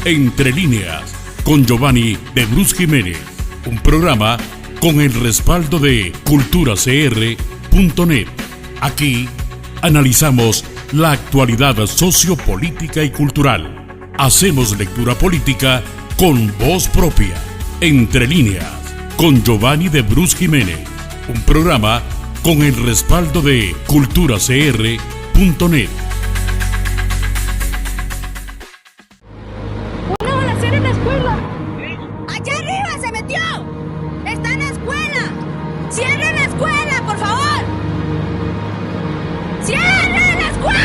Entre líneas, con Giovanni de Bruce Jiménez, un programa con el respaldo de culturacr.net. Aquí analizamos la actualidad sociopolítica y cultural. Hacemos lectura política con voz propia. Entre líneas, con Giovanni de Bruce Jiménez, un programa con el respaldo de culturacr.net. ¡Una balacera en la escuela! ¡Allá arriba se metió! ¡Está en la escuela! ¡Cierren la escuela, por favor! ¡Cierren la escuela!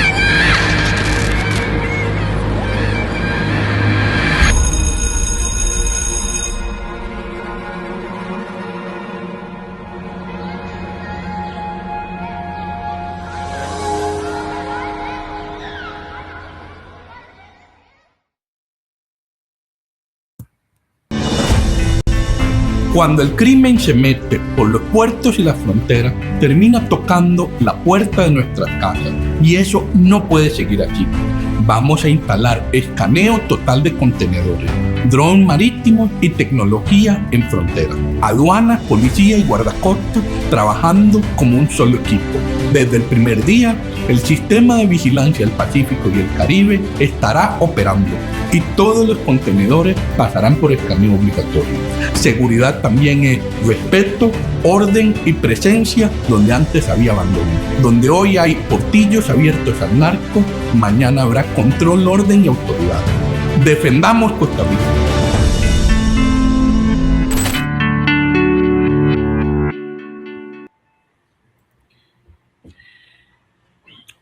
Cuando el crimen se mete por los puertos y las fronteras, termina tocando la puerta de nuestras casas. Y eso no puede seguir así. Vamos a instalar escaneo total de contenedores, dron marítimos y tecnología en frontera. Aduanas, policía y guardacostas trabajando como un solo equipo. Desde el primer día, el sistema de vigilancia del Pacífico y el Caribe estará operando y todos los contenedores pasarán por escaneo obligatorio. Seguridad también es respeto, orden y presencia donde antes había abandono. Donde hoy hay portillos abiertos al narco, mañana habrá control, orden y autoridad. Defendamos Costa Rica.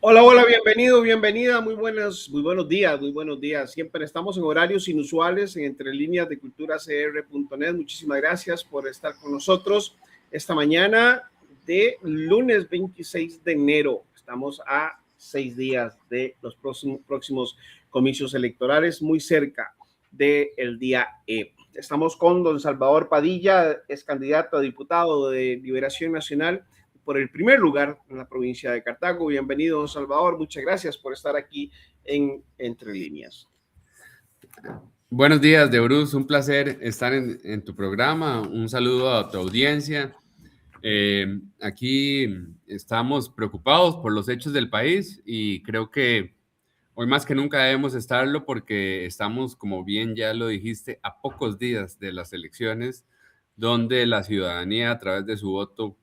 Hola, hola, bienvenido, bienvenida, muy buenos días. Siempre estamos en horarios inusuales en Entre Líneas de culturacr.net. Muchísimas gracias por estar con nosotros esta mañana de lunes 26 de enero. Estamos a 6 días de los próximos comicios electorales, muy cerca del día E. Estamos con don Salvador Padilla, es candidato a diputado de Liberación Nacional por el primer lugar en la provincia de Cartago. Bienvenido, don Salvador. Muchas gracias por estar aquí en Entre Líneas. Buenos días, de Bruce. Un placer estar en tu programa. Un saludo a tu audiencia. Aquí estamos preocupados por los hechos del país y creo que hoy más que nunca debemos estarlo porque estamos, como bien ya lo dijiste, a pocos días de las elecciones donde la ciudadanía a través de su voto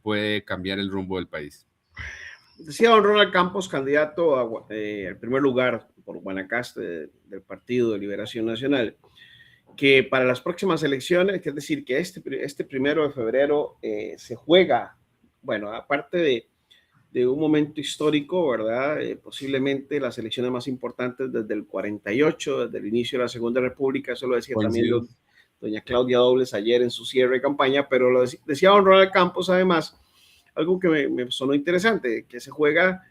puede cambiar el rumbo del país. Decía don Ronald Campos, candidato al primer lugar por Guanacaste del Partido de Liberación Nacional, que para las próximas elecciones, es decir, que este 1 de febrero se juega, bueno, aparte de un momento histórico, ¿verdad? Posiblemente las elecciones más importantes desde el 48, desde el inicio de la Segunda República. Eso lo decía también doña Claudia Dobles ayer en su cierre de campaña, pero lo decía don Ronald Campos además, algo que me sonó interesante, que se juega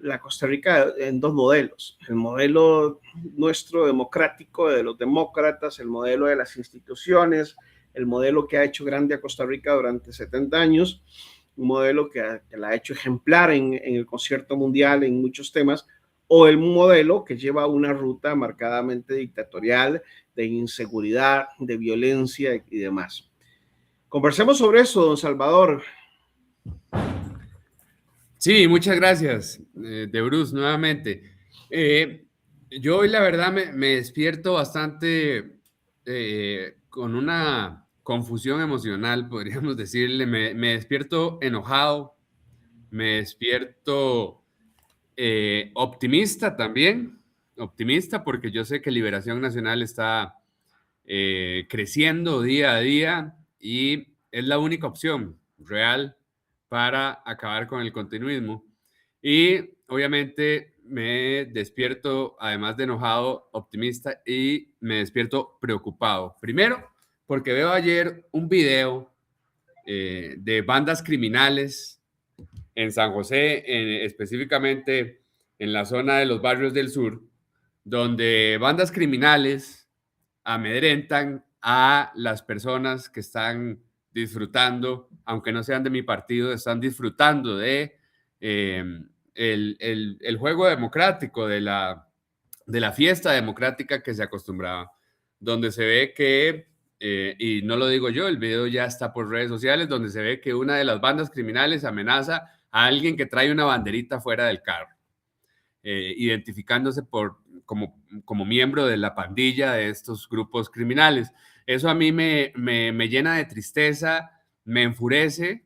la Costa Rica en dos modelos: el modelo nuestro democrático de los demócratas, el modelo de las instituciones, el modelo que ha hecho grande a Costa Rica durante 70 años, un modelo que la ha hecho ejemplar en el concierto mundial en muchos temas, o el modelo que lleva una ruta marcadamente dictatorial, de inseguridad, de violencia y demás. Conversemos sobre eso, don Salvador. Sí, muchas gracias, de Bruce, nuevamente. Yo hoy la verdad me despierto bastante con una confusión emocional, podríamos decirle. Me despierto enojado, me despierto optimista también, optimista porque yo sé que Liberación Nacional está creciendo día a día y es la única opción real para acabar con el continuismo. Y obviamente me despierto, además de enojado, optimista, y me despierto preocupado. Primero, porque veo ayer un video de bandas criminales en San José, específicamente en la zona de los barrios del sur, donde bandas criminales amedrentan a las personas que están disfrutando, aunque no sean de mi partido, están disfrutando de el juego democrático, de la de la fiesta democrática que se acostumbraba, donde se ve que, y no lo digo yo, el video ya está por redes sociales, donde se ve que una de las bandas criminales amenaza a alguien que trae una banderita fuera del carro, identificándose como miembro de la pandilla de estos grupos criminales. Eso a mí me llena de tristeza, me enfurece,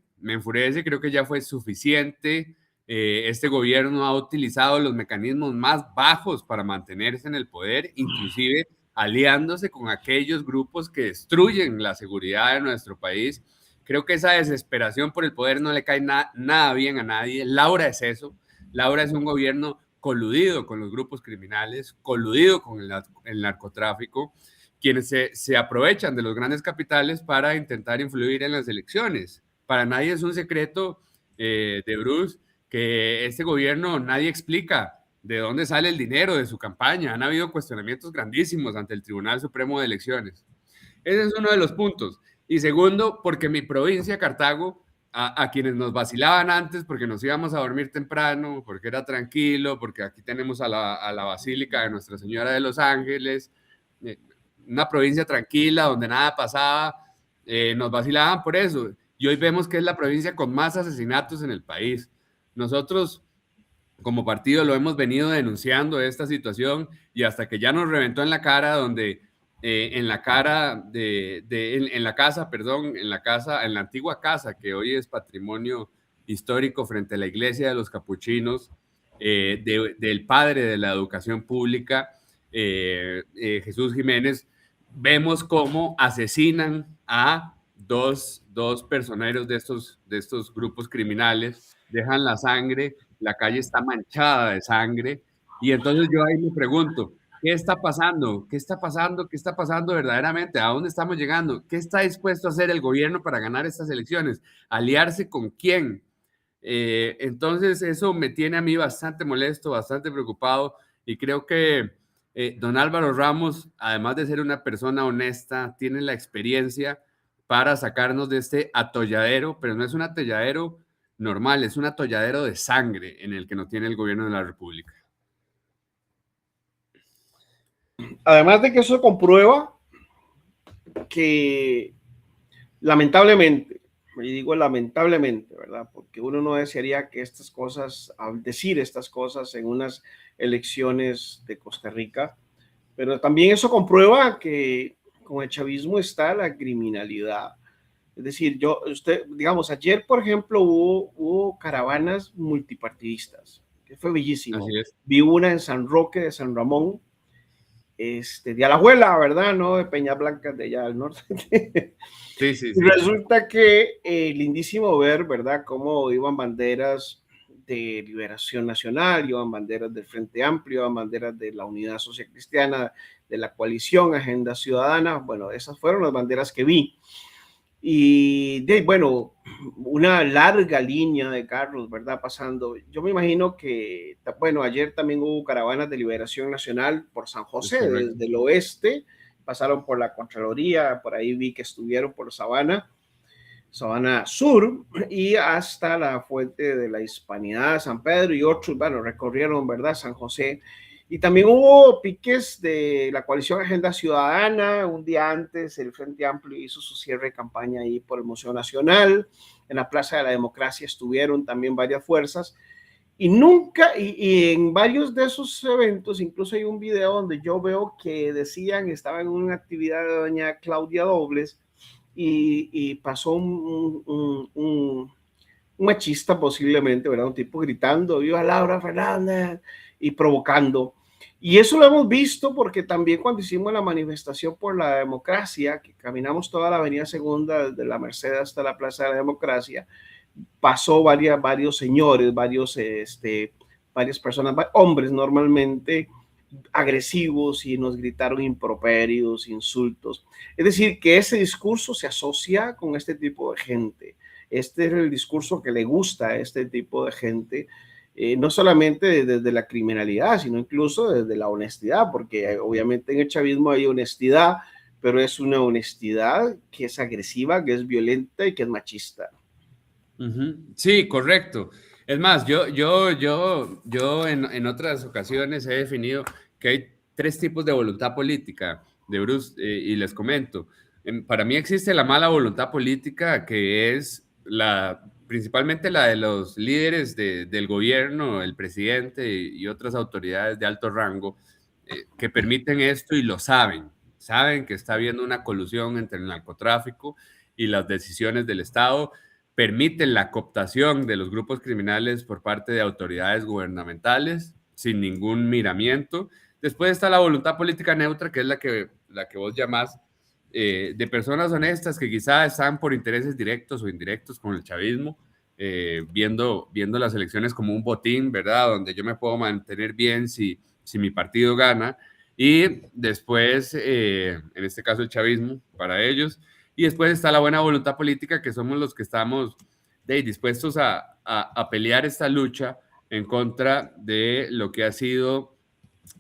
creo que ya fue suficiente. Este gobierno ha utilizado los mecanismos más bajos para mantenerse en el poder, inclusive aliándose con aquellos grupos que destruyen la seguridad de nuestro país. Creo que esa desesperación por el poder no le cae nada bien a nadie. Laura es eso. Laura es un gobierno coludido con los grupos criminales, coludido con el narcotráfico, quienes se aprovechan de los grandes capitales para intentar influir en las elecciones. Para nadie es un secreto, de Bruce, que este gobierno nadie explica de dónde sale el dinero de su campaña. Han habido cuestionamientos grandísimos ante el Tribunal Supremo de Elecciones. Ese es uno de los puntos. Y segundo, porque mi provincia, Cartago, a quienes nos vacilaban antes porque nos íbamos a dormir temprano, porque era tranquilo, porque aquí tenemos a la Basílica de Nuestra Señora de los Ángeles, una provincia tranquila donde nada pasaba, nos vacilaban por eso. Y hoy vemos que es la provincia con más asesinatos en el país. Nosotros, como partido, lo hemos venido denunciando esta situación, y hasta que ya nos reventó en la cara, donde en la antigua casa, que hoy es patrimonio histórico frente a la iglesia de los capuchinos, del padre de la educación pública, Jesús Jiménez, vemos cómo asesinan a dos personeros de estos grupos criminales, dejan la sangre, la calle está manchada de sangre, y entonces yo ahí me pregunto, ¿qué está pasando? ¿Qué está pasando? ¿Qué está pasando verdaderamente? ¿A dónde estamos llegando? ¿Qué está dispuesto a hacer el gobierno para ganar estas elecciones? ¿Aliarse con quién? Entonces eso me tiene a mí bastante molesto, bastante preocupado, y creo que don Álvaro Ramos, además de ser una persona honesta, tiene la experiencia para sacarnos de este atolladero, pero no es un atolladero normal, es un atolladero de sangre en el que nos tiene el gobierno de la República. Además de que eso comprueba que lamentablemente, y digo lamentablemente, ¿verdad? Porque uno no desearía que estas cosas, al decir estas cosas en unas elecciones de Costa Rica, pero también eso comprueba que con el chavismo está la criminalidad. Es decir, digamos, ayer, por ejemplo, hubo caravanas multipartidistas, que fue bellísimo. Así es. Vi una en San Roque de San Ramón, de Alajuela, ¿verdad? No, de Peñas Blancas, de allá al norte. Sí, sí, sí. Y resulta que lindísimo ver, ¿verdad? Cómo iban banderas de Liberación Nacional, iban banderas del Frente Amplio, iban banderas de la Unidad Social Cristiana, de la Coalición Agenda Ciudadana. Bueno, esas fueron las banderas que vi. Y bueno, una larga línea de carros, ¿verdad? Pasando. Yo me imagino que, bueno, ayer también hubo caravanas de Liberación Nacional por San José, desde el oeste, pasaron por la Contraloría, por ahí vi que estuvieron por Sabana Sur, y hasta la Fuente de la Hispanidad, San Pedro y otros, bueno, recorrieron, ¿verdad? San José. Y también hubo piques de la Coalición Agenda Ciudadana. Un día antes, el Frente Amplio hizo su cierre de campaña ahí por el Museo Nacional. En la Plaza de la Democracia estuvieron también varias fuerzas. Y en varios de esos eventos, incluso hay un video donde yo veo que decían, estaba en una actividad de doña Claudia Dobles, y pasó un machista posiblemente, ¿verdad? Un tipo gritando, ¡viva Laura Fernández! Y provocando. Y eso lo hemos visto porque también cuando hicimos la manifestación por la democracia, que caminamos toda la avenida Segunda, desde la Merced hasta la Plaza de la Democracia, pasó varios señores, varias personas, hombres normalmente, agresivos, y nos gritaron improperios, insultos. Es decir, que ese discurso se asocia con este tipo de gente. Este es el discurso que le gusta a este tipo de gente. No solamente desde la criminalidad, sino incluso desde la honestidad, porque obviamente en el chavismo hay honestidad, pero es una honestidad que es agresiva, que es violenta y que es machista. Sí, correcto. Es más, yo en otras ocasiones he definido que hay tres tipos de voluntad política, de Bruce, y les comento. Para mí existe la mala voluntad política, que es principalmente la de los líderes del gobierno, el presidente y otras autoridades de alto rango, que permiten esto y lo saben que está habiendo una colusión entre el narcotráfico y las decisiones del Estado, permiten la cooptación de los grupos criminales por parte de autoridades gubernamentales sin ningún miramiento. Después está la voluntad política neutra, que es la que vos llamás, de personas honestas que quizá están por intereses directos o indirectos con el chavismo, viendo las elecciones como un botín, ¿verdad? Donde yo me puedo mantener bien si mi partido gana. Y después, en este caso, el chavismo para ellos. Y después está la buena voluntad política, que somos los que estamos dispuestos a pelear esta lucha en contra de lo que ha sido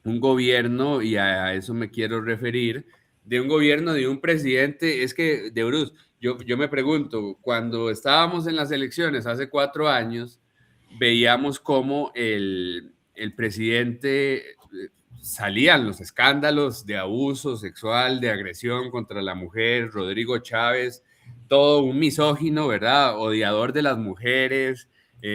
un gobierno, y a eso me quiero referir, de un gobierno, de un presidente. Es que, de Bruce, yo me pregunto, cuando estábamos en las elecciones hace 4 años, veíamos cómo el presidente, salían los escándalos de abuso sexual, de agresión contra la mujer, Rodrigo Chávez, todo un misógino, ¿verdad? Odiador de las mujeres,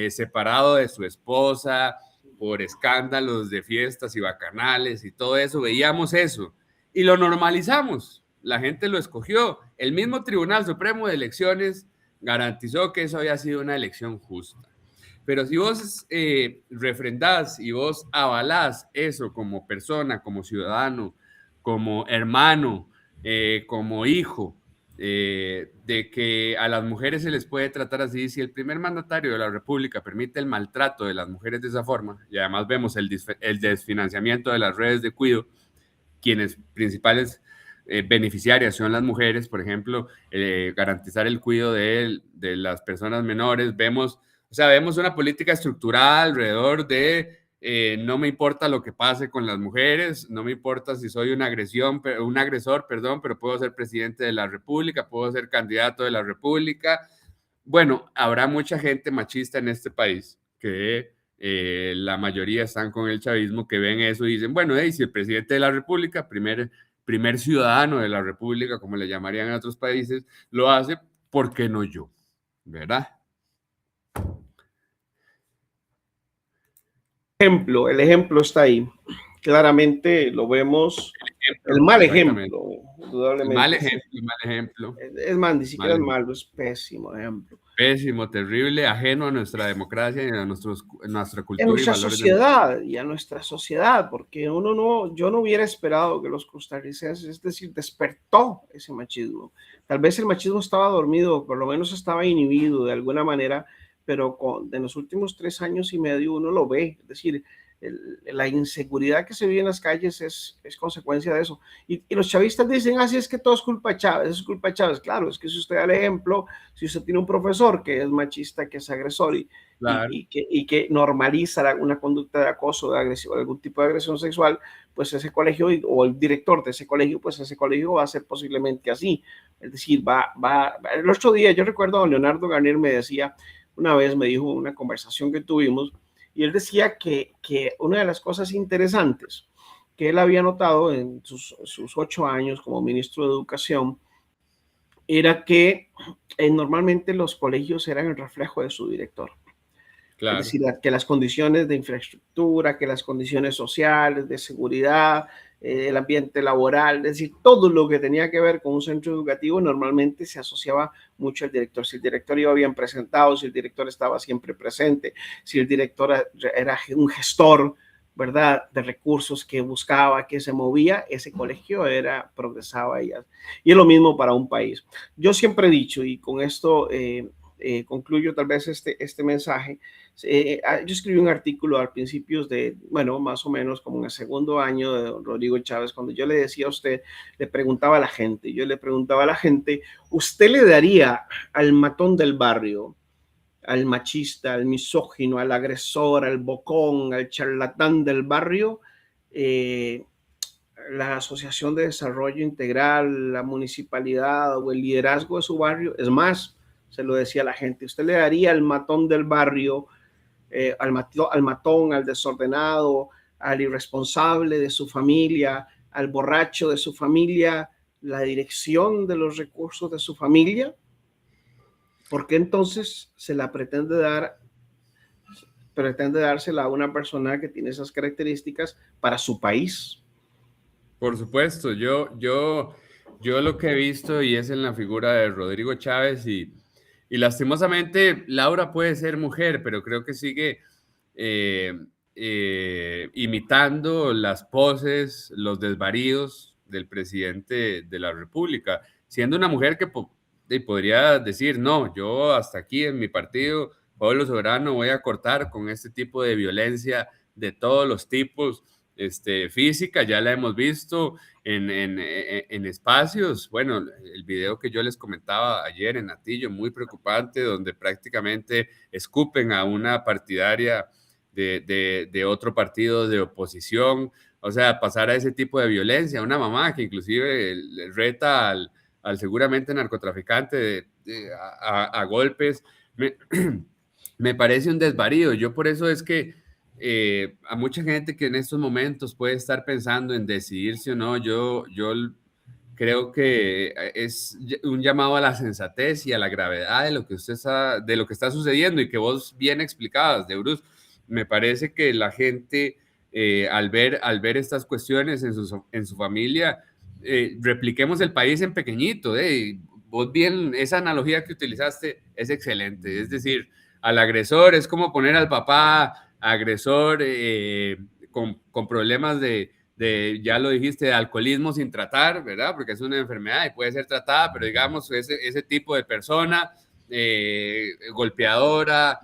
separado de su esposa por escándalos de fiestas y bacanales y todo eso. Veíamos eso y lo normalizamos. La gente lo escogió. El mismo Tribunal Supremo de Elecciones garantizó que eso había sido una elección justa. Pero si vos refrendás y vos avalás eso como persona, como ciudadano, como hermano, como hijo, de que a las mujeres se les puede tratar así, si el primer mandatario de la República permite el maltrato de las mujeres de esa forma, y además vemos el desfinanciamiento de las redes de cuidado, quienes principales beneficiarias son las mujeres, por ejemplo, garantizar el cuidado de las personas menores, vemos una política estructurada alrededor de no me importa lo que pase con las mujeres, no me importa si soy un agresor, pero puedo ser presidente de la República, puedo ser candidato de la República. Bueno, habrá mucha gente machista en este país, que la mayoría están con el chavismo, que ven eso y dicen, bueno, si el presidente de la República, primer ciudadano de la República, como le llamarían en otros países, lo hace, ¿por qué no yo? ¿Verdad? El ejemplo está ahí. Claramente lo vemos. El mal ejemplo, indudablemente. El mal ejemplo. Es más, ni siquiera es malo, es pésimo ejemplo. Pésimo, terrible, ajeno a nuestra democracia y a nuestra cultura. En nuestra sociedad y a nuestra sociedad, porque yo no hubiera esperado que los costarricenses, es decir, despertó ese machismo. Tal vez el machismo estaba dormido, por lo menos estaba inhibido de alguna manera, pero en los últimos 3 años y medio uno lo ve, es decir, la inseguridad que se vive en las calles es consecuencia de eso. Y los chavistas dicen, así es que todo es culpa de Chávez, es culpa de Chávez. Claro, es que si usted da el ejemplo, si usted tiene un profesor que es machista, que es agresor claro, y que normaliza una conducta de acoso, de agresión, algún tipo de agresión sexual, pues ese colegio o el director de ese colegio, pues ese colegio va a ser posiblemente así. Es decir, el otro día yo recuerdo a Leonardo Garnier me decía, una vez me dijo una conversación que tuvimos, y él decía que una de las cosas interesantes que él había notado en sus 8 años como ministro de Educación era que normalmente los colegios eran el reflejo de su director. Claro. Es decir, que las condiciones de infraestructura, que las condiciones sociales, de seguridad, el ambiente laboral, es decir, todo lo que tenía que ver con un centro educativo normalmente se asociaba mucho al director. Si el director iba bien presentado, si el director estaba siempre presente, si el director era un gestor, ¿verdad?, de recursos, que buscaba, que se movía, ese colegio progresaba y es lo mismo para un país. Yo siempre he dicho, y con esto concluyo tal vez este mensaje, yo escribí un artículo al principios más o menos como en el 2º año de Rodrigo Chávez, cuando yo le decía a usted, le preguntaba a la gente, ¿usted le daría al matón del barrio, al machista, al misógino, al agresor, al bocón, al charlatán del barrio, la Asociación de Desarrollo Integral, la municipalidad o el liderazgo de su barrio? Es más, se lo decía a la gente, ¿usted le daría al matón del barrio, al matón, al desordenado, al irresponsable de su familia, al borracho de su familia, la dirección de los recursos de su familia? ¿Por qué entonces se la pretende dársela a una persona que tiene esas características para su país? Por supuesto, yo lo que he visto y es en la figura de Rodrigo Chávez y lastimosamente Laura puede ser mujer, pero creo que sigue eh, imitando las poses, los desvaríos del presidente de la República, siendo una mujer que podría decir, no, yo hasta aquí en mi partido, Pueblo Soberano, voy a cortar con este tipo de violencia de todos los tipos, física, ya la hemos visto en espacios. Bueno, el video que yo les comentaba ayer en Atillo, muy preocupante, donde prácticamente escupen a una partidaria de otro partido de oposición, o sea, pasar a ese tipo de violencia, una mamá que inclusive le reta al seguramente narcotraficante a golpes, me parece un desvarío. Yo por eso es que a mucha gente que en estos momentos puede estar pensando en decidirse o no, yo creo que es un llamado a la sensatez y a la gravedad de lo que de lo que está sucediendo y que vos bien explicabas, de Bruce. Me parece que la gente al ver estas cuestiones en su familia, repliquemos el país en pequeñito. Vos bien, esa analogía que utilizaste es excelente. Es decir, al agresor es como poner al papá agresor con problemas ya lo dijiste, de alcoholismo sin tratar, ¿verdad? Porque es una enfermedad y puede ser tratada, pero digamos, ese tipo de persona golpeadora,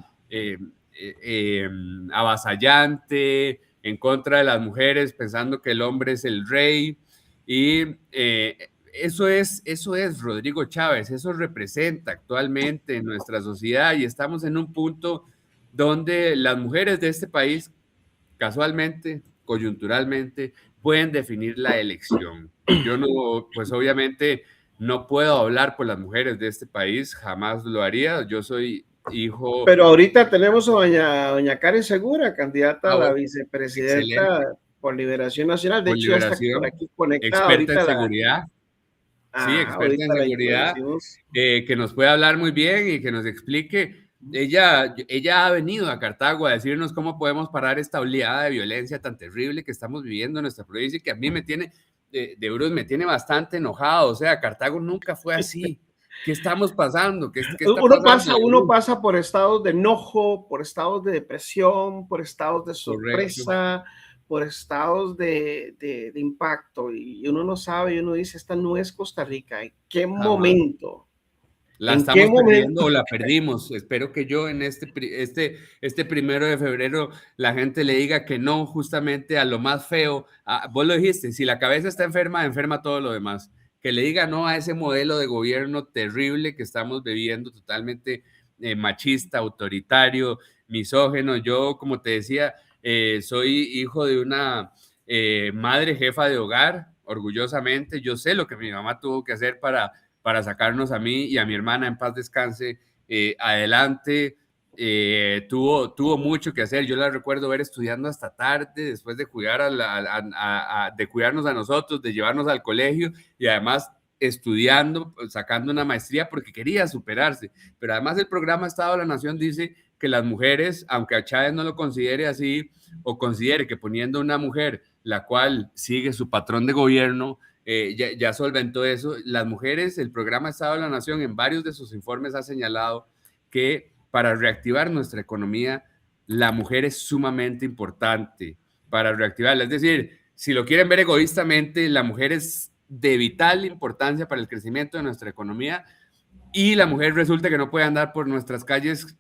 avasallante, en contra de las mujeres, pensando que el hombre es el rey. Y eso es Rodrigo Chávez, eso representa actualmente en nuestra sociedad y estamos en un punto donde las mujeres de este país, casualmente, coyunturalmente, pueden definir la elección. Yo no, pues obviamente no puedo hablar por las mujeres de este país, jamás lo haría. Yo soy hijo... Pero ahorita tenemos a doña Karen Segura, candidata a la vicepresidenta excelente. Por Liberación Nacional. De hecho, ya está por aquí conectada. Experta en seguridad. Sí, experta en seguridad, que nos puede hablar muy bien y que nos explique. Ella ha venido a Cartago a decirnos cómo podemos parar esta oleada de violencia tan terrible que estamos viviendo en nuestra provincia y que a mí me tiene, de Bruce, me tiene bastante enojado. O sea, Cartago nunca fue así. ¿Qué estamos pasando? ¿Qué está pasando? Uno pasa por estados de enojo, por estados de depresión, por estados de sorpresa, correcto, por estados de impacto, y uno no sabe, y uno dice, esta no es Costa Rica. ¿En qué momento? La estamos perdiendo o la perdimos. Espero que yo en este 1 de febrero la gente le diga que no justamente a lo más feo. Vos lo dijiste, si la cabeza está enferma, enferma todo lo demás. Que le diga no a ese modelo de gobierno terrible que estamos viviendo, totalmente machista, autoritario, misógeno. Yo, como te decía, soy hijo de una madre jefa de hogar, orgullosamente. Yo sé lo que mi mamá tuvo que hacer para sacarnos a mí y a mi hermana, en paz descanse, adelante. Tuvo mucho que hacer. Yo la recuerdo ver estudiando hasta tarde, después de cuidarnos a nosotros, de llevarnos al colegio y además estudiando, sacando una maestría porque quería superarse. Pero además el programa Estado de la Nación dice que las mujeres, aunque a Chávez no lo considere así, o considere que poniendo una mujer, la cual sigue su patrón de gobierno, ya solventó eso. Las mujeres, el programa Estado de la Nación en varios de sus informes ha señalado que para reactivar nuestra economía, la mujer es sumamente importante para reactivarla. Es decir, si lo quieren ver egoístamente, la mujer es de vital importancia para el crecimiento de nuestra economía y la mujer resulta que no puede andar por nuestras calles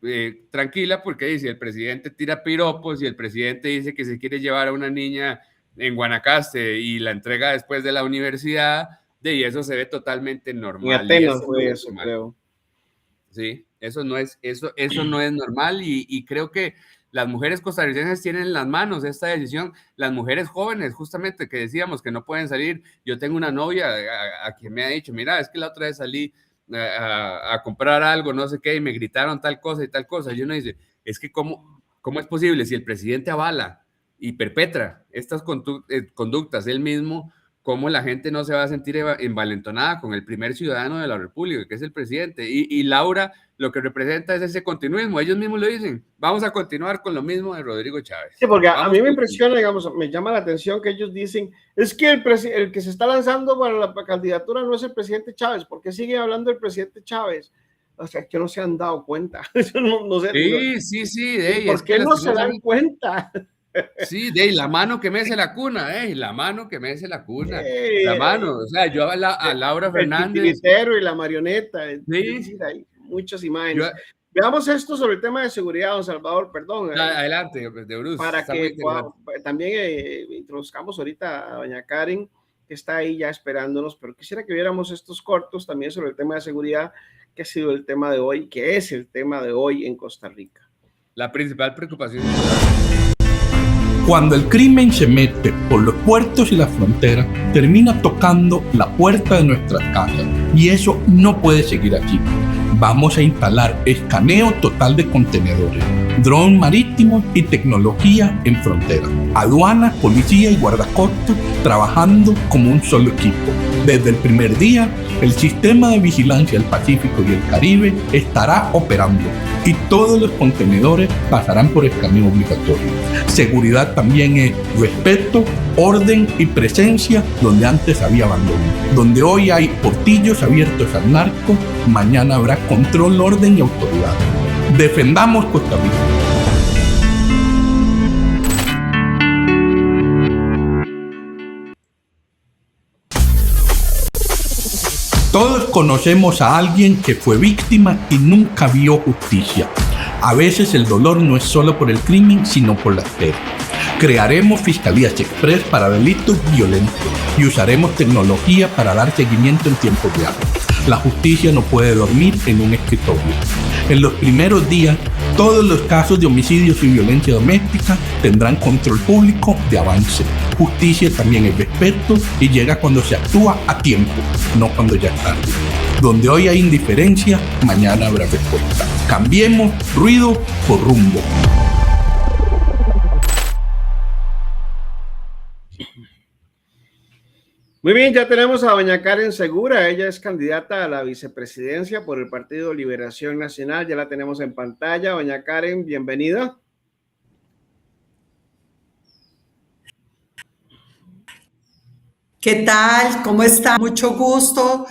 tranquila porque dice, el presidente tira piropos y el presidente dice que se quiere llevar a una niña en Guanacaste y la entrega después de la universidad, y eso se ve totalmente normal. En Atenas fue eso, creo. Sí, eso no es normal y creo que las mujeres costarricenses tienen en las manos esta decisión. Las mujeres jóvenes, justamente, que decíamos que no pueden salir. Yo tengo una novia a quien me ha dicho, mira, es que la otra vez salí a comprar algo, no sé qué, y me gritaron tal cosa y tal cosa. Y uno dice, es que ¿cómo es posible si el presidente avala y perpetra estas conductas él mismo, cómo la gente no se va a sentir envalentonada con el primer ciudadano de la República, que es el presidente. Y Laura lo que representa es ese continuismo. Ellos mismos lo dicen, vamos a continuar con lo mismo de Rodrigo Chávez. Sí, porque vamos a mí me impresiona, digamos, me llama la atención que ellos dicen, es que el que se está lanzando para la candidatura no es el presidente Chávez, porque siguen hablando del presidente Chávez. O sea, que no se han dado cuenta. No sé, sí. ¿Por qué no se dan cuenta? Sí, de la mano que mece la cuna, la mano que mece la cuna, la mano, o sea, yo a Laura Fernández. El titiritero y la marioneta, sí. Hay muchas imágenes. Veamos esto sobre el tema de seguridad, don Salvador, perdón. Adelante, de Bruce. Para que también introduzcamos ahorita a doña Karen, que está ahí ya esperándonos, pero quisiera que viéramos estos cortos también sobre el tema de seguridad, que ha sido el tema de hoy, que es el tema de hoy en Costa Rica. La principal preocupación. Cuando el crimen se mete por los puertos y las fronteras, termina tocando la puerta de nuestras casas. Y eso no puede seguir así. Vamos a instalar escaneo total de contenedores, dron marítimo y tecnología en frontera. Aduana, policía y guardacostas trabajando como un solo equipo. Desde el primer día, el sistema de vigilancia del Pacífico y el Caribe estará operando y todos los contenedores pasarán por escaneo obligatorio. Seguridad también es respeto, orden y presencia donde antes había abandono. Donde hoy hay portillos abiertos al narco, mañana habrá control, orden y autoridad. Defendamos Costa Rica. Todos conocemos a alguien que fue víctima y nunca vio justicia. A veces el dolor no es solo por el crimen, sino por la espera. Crearemos fiscalías express para delitos violentos y usaremos tecnología para dar seguimiento en tiempo real. La justicia no puede dormir en un escritorio. En los primeros días, todos los casos de homicidios y violencia doméstica tendrán control público de avance. Justicia también es respeto y llega cuando se actúa a tiempo, no cuando ya es tarde. Donde hoy hay indiferencia, mañana habrá respuesta. Cambiemos ruido por rumbo. Muy bien, ya tenemos a doña Karen Segura, ella es candidata a la vicepresidencia por el Partido Liberación Nacional, ya la tenemos en pantalla. Doña Karen, bienvenida. ¿Qué tal? ¿Cómo está? Mucho gusto.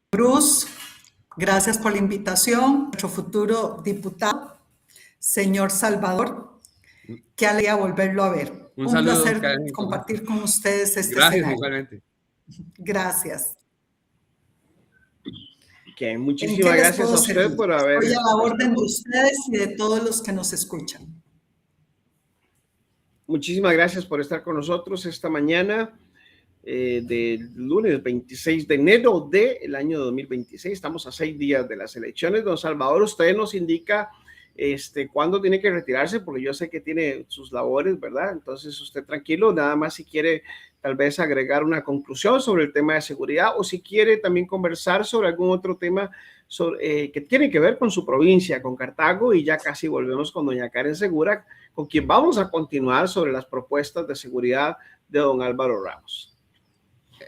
Bruce, gracias por la invitación. Nuestro futuro diputado, señor Salvador, qué alegría volverlo a ver. Un saludo, placer Karen, compartir con ustedes este Gracias, escenario. igualmente. Gracias. Okay, muchísimas gracias a usted por haber... Estoy a la orden de ustedes y de todos los que nos escuchan. Muchísimas gracias por estar con nosotros esta mañana del lunes 26 de enero del año 2026. Estamos a 6 días de las elecciones. Don Salvador, usted nos indica cuándo tiene que retirarse, porque yo sé que tiene sus labores, ¿verdad? Entonces usted tranquilo, nada más si quiere tal vez agregar una conclusión sobre el tema de seguridad o si quiere también conversar sobre algún otro tema que tiene que ver con su provincia, con Cartago, y ya casi volvemos con doña Karen Segura, con quien vamos a continuar sobre las propuestas de seguridad de don Álvaro Ramos.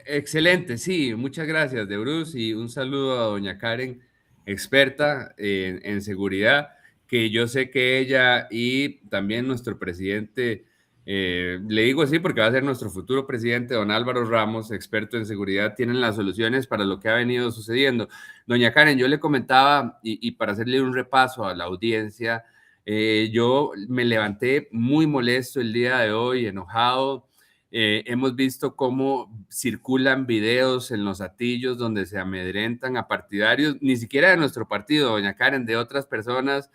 Excelente, sí, muchas gracias, de Bruce, y un saludo a doña Karen, experta en seguridad, que yo sé que ella y también nuestro presidente, le digo así porque va a ser nuestro futuro presidente, don Álvaro Ramos, experto en seguridad, tienen las soluciones para lo que ha venido sucediendo. Doña Karen, yo le comentaba, y para hacerle un repaso a la audiencia, yo me levanté muy molesto el día de hoy, enojado. Hemos visto cómo circulan videos en los atillos donde se amedrentan a partidarios, ni siquiera de nuestro partido, doña Karen, de otras personas,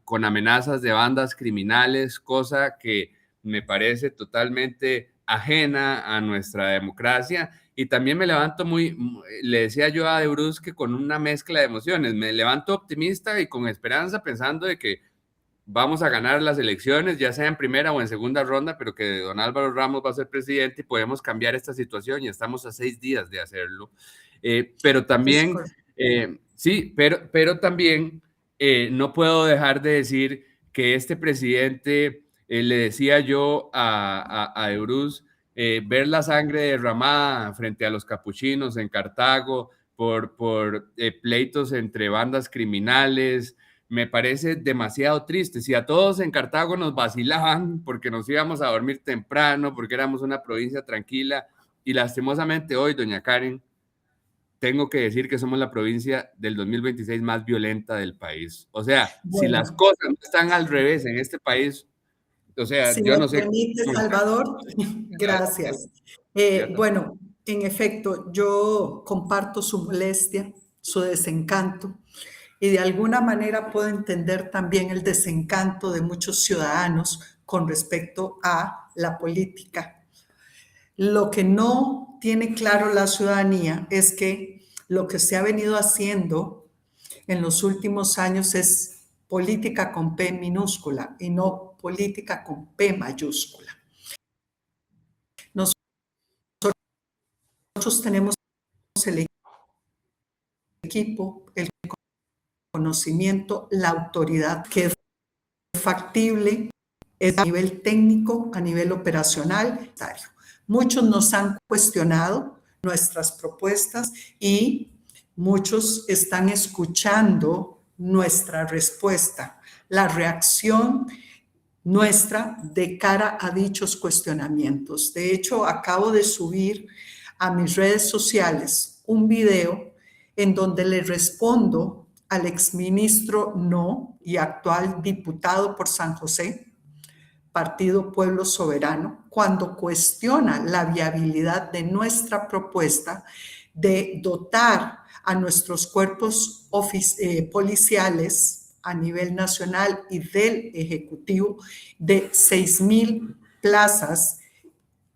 con amenazas de bandas criminales, cosa que me parece totalmente ajena a nuestra democracia. Y también me levanto le decía yo a De Bruce que con una mezcla de emociones, me levanto optimista y con esperanza, pensando de que vamos a ganar las elecciones, ya sea en primera o en segunda ronda, pero que don Álvaro Ramos va a ser presidente y podemos cambiar esta situación, y estamos a 6 días de hacerlo. Pero también, sí, pero también no puedo dejar de decir que este presidente Le decía yo a Eurus, ver la sangre derramada frente a los capuchinos en Cartago por pleitos entre bandas criminales, me parece demasiado triste. Si a todos en Cartago nos vacilaban porque nos íbamos a dormir temprano, porque éramos una provincia tranquila, y lastimosamente hoy, doña Karen, tengo que decir que somos la provincia del 2026 más violenta del país. O sea, si las cosas no están al revés en este país, o sea, Si yo me no sé. permite, Salvador, gracias. Bueno, en efecto, yo comparto su molestia, su desencanto, y de alguna manera puedo entender también el desencanto de muchos ciudadanos con respecto a la política. Lo que no tiene claro la ciudadanía es que lo que se ha venido haciendo en los últimos años es política con P minúscula y no política con P mayúscula. Nosotros tenemos el equipo, el conocimiento, la autoridad que es factible es a nivel técnico, a nivel operacional. Muchos nos han cuestionado nuestras propuestas y muchos están escuchando nuestra respuesta, la reacción nuestra de cara a dichos cuestionamientos. De hecho, acabo de subir a mis redes sociales un video en donde le respondo al exministro No y actual diputado por San José, Partido Pueblo Soberano, cuando cuestiona la viabilidad de nuestra propuesta de dotar a nuestros cuerpos policiales a nivel nacional y del Ejecutivo de 6,000 plazas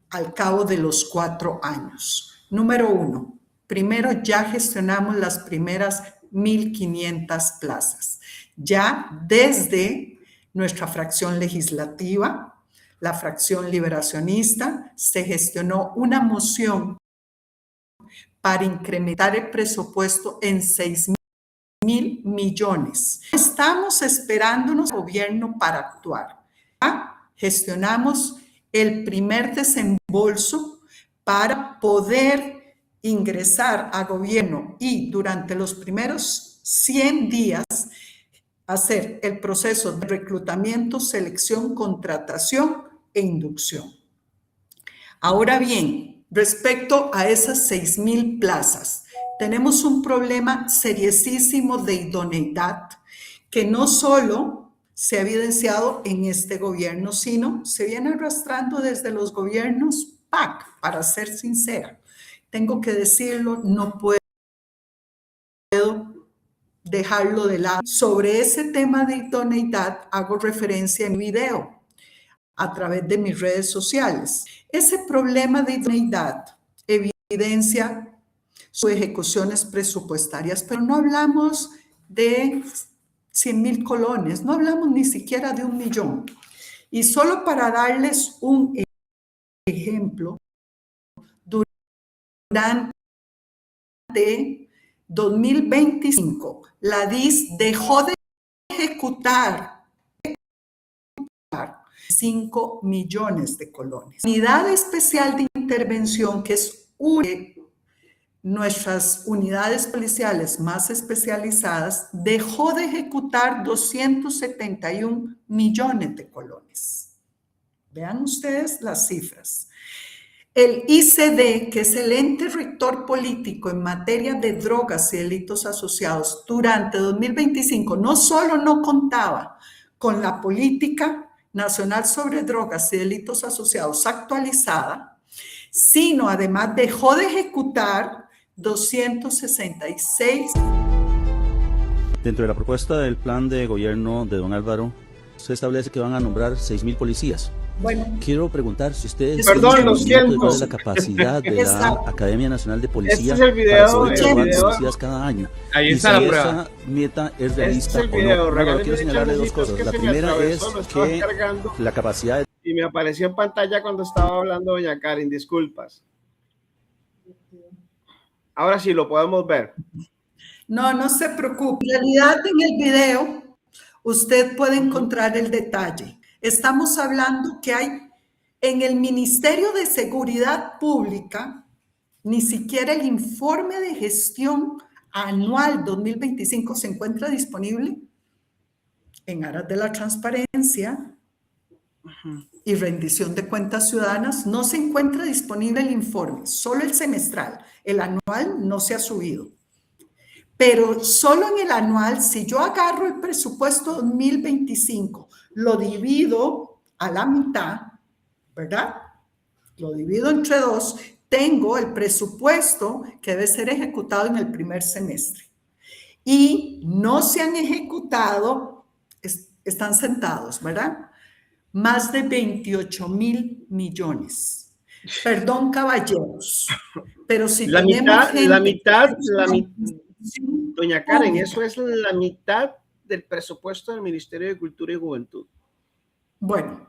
al cabo de los 4 años. Número 1, primero ya gestionamos las primeras 1,500 plazas. Ya desde nuestra fracción legislativa, la fracción liberacionista, se gestionó una moción para incrementar el presupuesto en 6,000 millones. Estamos esperándonos al gobierno para actuar. Ya gestionamos el primer desembolso para poder ingresar a gobierno y durante los primeros 100 días hacer el proceso de reclutamiento, selección, contratación e inducción. Ahora bien, respecto a esas 6,000 plazas, tenemos un problema seriosísimo de idoneidad que no solo se ha evidenciado en este gobierno, sino se viene arrastrando desde los gobiernos PAC, para ser sincera. Tengo que decirlo, no puedo dejarlo de lado. Sobre ese tema de idoneidad hago referencia en video a través de mis redes sociales. Ese problema de idoneidad evidencia sus ejecuciones presupuestarias, pero no hablamos de 100,000 colones, no hablamos ni siquiera de 1,000,000. Y solo para darles un ejemplo, durante 2025, la DIS dejó de ejecutar 5 millones de colones. Unidad Especial de Intervención, que es una de nuestras unidades policiales más especializadas, dejó de ejecutar 271 millones de colones. Vean ustedes las cifras. El ICD, que es el ente rector político en materia de drogas y delitos asociados, durante 2025 no solo no contaba con la política nacional sobre drogas y delitos asociados actualizada, sino además dejó de ejecutar 266. Dentro de la propuesta del plan de gobierno de don Álvaro, se establece que van a nombrar 6,000 policías. Bueno, quiero preguntar si ustedes Perdón, lo siento. cuál es la capacidad de la Academia Nacional de Policía Este es el video, para poder graduar policías cada año. Ahí y está si la prueba. esa meta es realista Este es el o video, no. Bueno, quiero regálenme señalarle dos chancitos, cosas. que La se me primera es atravesó, lo estaba que cargando. la capacidad de Y me apareció en pantalla cuando estaba hablando doña Karen, disculpas. Ahora sí lo podemos ver. no se preocupe. En realidad, en el video, usted puede encontrar el detalle. Estamos hablando que hay en el Ministerio de Seguridad Pública, ni siquiera el informe de gestión anual 2025 se encuentra disponible en aras de la transparencia y rendición de cuentas ciudadanas. No se encuentra disponible el informe, solo el semestral. El anual no se ha subido. Pero solo en el anual, si yo agarro el presupuesto 2025, lo divido a la mitad, ¿verdad? Lo divido entre dos, tengo el presupuesto que debe ser ejecutado en el primer semestre. Y no se han ejecutado, están sentados, ¿verdad? Más de 28,000 millones. Perdón, caballeros, pero si la mitad, doña Karen, eso es la mitad del presupuesto del Ministerio de Cultura y Juventud. Bueno,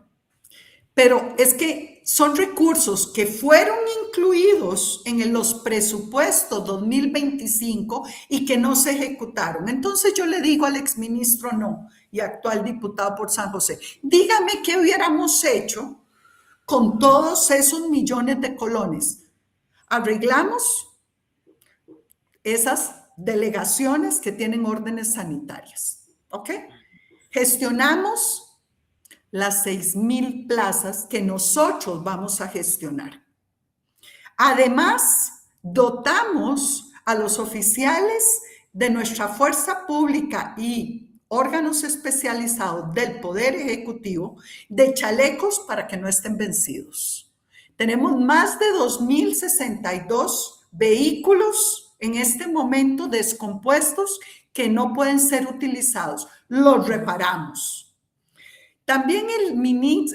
pero es que son recursos que fueron incluidos en los presupuestos 2025 y que no se ejecutaron. Entonces yo le digo al exministro No y actual diputado por San José, dígame qué hubiéramos hecho con todos esos millones de colones. Arreglamos esas delegaciones que tienen órdenes sanitarias, ¿ok? Gestionamos las 6,000 plazas que nosotros vamos a gestionar. Además, dotamos a los oficiales de nuestra fuerza pública y órganos especializados del Poder Ejecutivo de chalecos para que no estén vencidos. Tenemos más de 2,062 vehículos en este momento descompuestos que no pueden ser utilizados. Los reparamos. También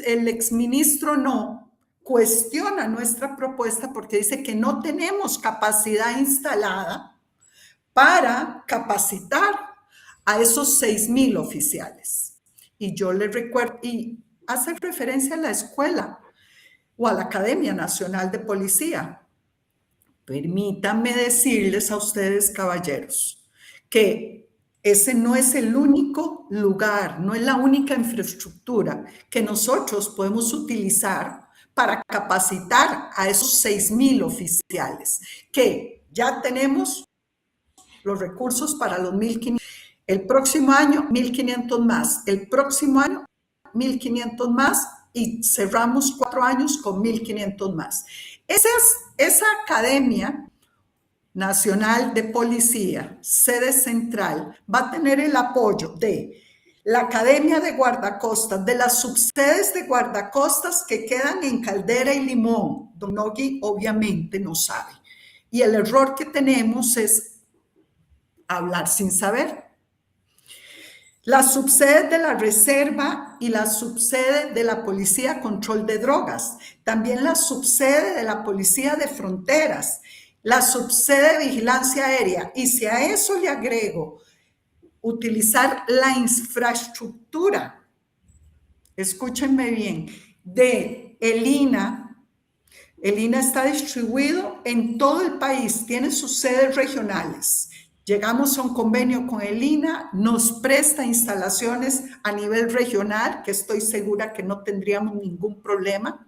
el exministro No cuestiona nuestra propuesta porque dice que no tenemos capacidad instalada para capacitar a esos 6,000 oficiales. Y yo le recuerdo, y hace referencia a la escuela o a la Academia Nacional de Policía. Permítanme decirles a ustedes, caballeros, que ese no es el único lugar, no es la única infraestructura que nosotros podemos utilizar para capacitar a esos 6,000 oficiales, que ya tenemos los recursos para los 1,500. El próximo año, 1,500 más. El próximo año, 1,500 más. Y cerramos 4 años con 1,500 más. Esa Academia Nacional de Policía, sede central, va a tener el apoyo de la Academia de Guardacostas, de las subsedes de guardacostas que quedan en Caldera y Limón. Don Nogui obviamente no sabe. Y el error que tenemos es hablar sin saber. Las subsedes de la Reserva y la subsede de la Policía Control de Drogas, también la subsede de la Policía de Fronteras, la subsede de Vigilancia Aérea, y si a eso le agrego utilizar la infraestructura, escúchenme bien, de el INAH. El INAH está distribuido en todo el país, tiene sus sedes regionales. Llegamos a un convenio con el INAH, nos presta instalaciones a nivel regional, que estoy segura que no tendríamos ningún problema,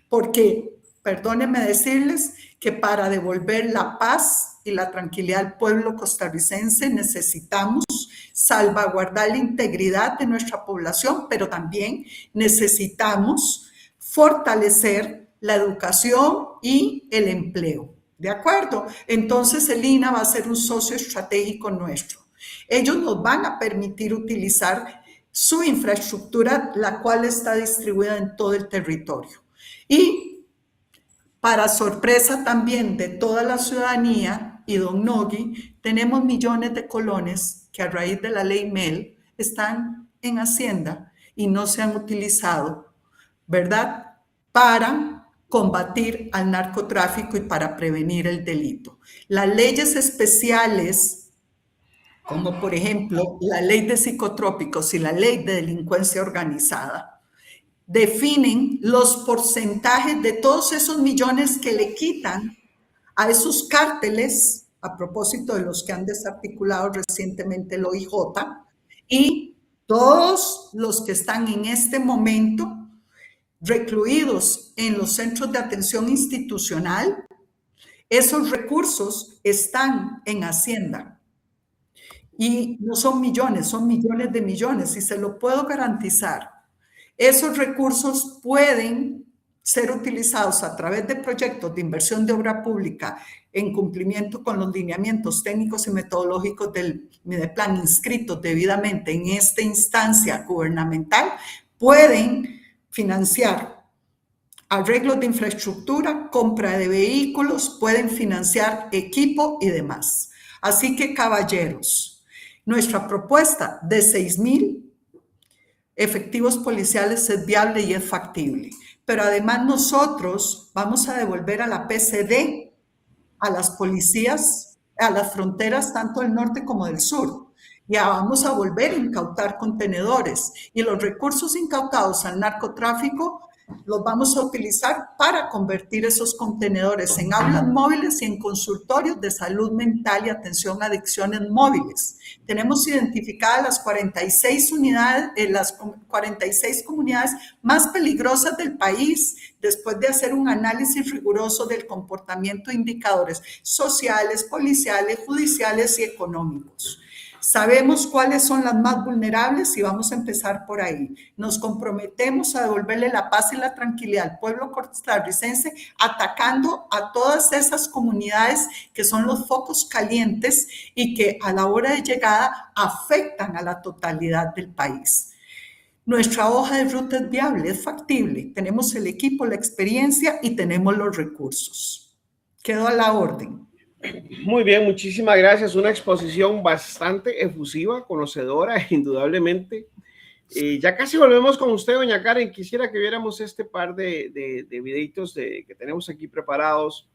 porque, perdónenme decirles, que para devolver la paz y la tranquilidad al pueblo costarricense necesitamos salvaguardar la integridad de nuestra población, pero también necesitamos fortalecer la educación y el empleo. ¿De acuerdo? Entonces el INAH va a ser un socio estratégico nuestro. Ellos nos van a permitir utilizar su infraestructura, la cual está distribuida en todo el territorio. Y para sorpresa también de toda la ciudadanía y don Nogui, tenemos millones de colones que a raíz de la ley MEL están en Hacienda y no se han utilizado, ¿verdad? Para combatir al narcotráfico y para prevenir el delito. Las leyes especiales, como por ejemplo la ley de psicotrópicos y la ley de delincuencia organizada, definen los porcentajes de todos esos millones que le quitan a esos cárteles, a propósito de los que han desarticulado recientemente el OIJ, y Todos los que están en este momento recluidos en los centros de atención institucional, esos recursos están en Hacienda. Y no son millones, son millones de millones, y se lo puedo garantizar. Esos recursos pueden ser utilizados a través de proyectos de inversión de obra pública en cumplimiento con los lineamientos técnicos y metodológicos del Mideplan inscritos debidamente en esta instancia gubernamental, pueden financiar arreglos de infraestructura, compra de vehículos, pueden financiar equipo y demás. Así que, caballeros, nuestra propuesta de 6,000 efectivos policiales es viable y es factible. Pero además nosotros vamos a devolver a la PCD, a las policías, a las fronteras tanto del norte como del sur. Ya vamos a volver a incautar contenedores y los recursos incautados al narcotráfico los vamos a utilizar para convertir esos contenedores en aulas móviles y en consultorios de salud mental y atención a adicciones móviles. Tenemos identificadas las 46 unidades, las 46 comunidades más peligrosas del país, después de hacer un análisis riguroso del comportamiento de indicadores sociales, policiales, judiciales y económicos. Sabemos cuáles son las más vulnerables y vamos a empezar por ahí. Nos comprometemos a devolverle la paz y la tranquilidad al pueblo costarricense, atacando a todas esas comunidades que son los focos calientes y que a la hora de llegada afectan a la totalidad del país. Nuestra hoja de ruta es viable, es factible. Tenemos el equipo, la experiencia y tenemos los recursos. Quedo a la orden. Muy bien, muchísimas gracias. Una exposición bastante efusiva, conocedora, indudablemente. Ya casi volvemos con usted, doña Karen. Quisiera que viéramos este par de videitos que tenemos aquí preparados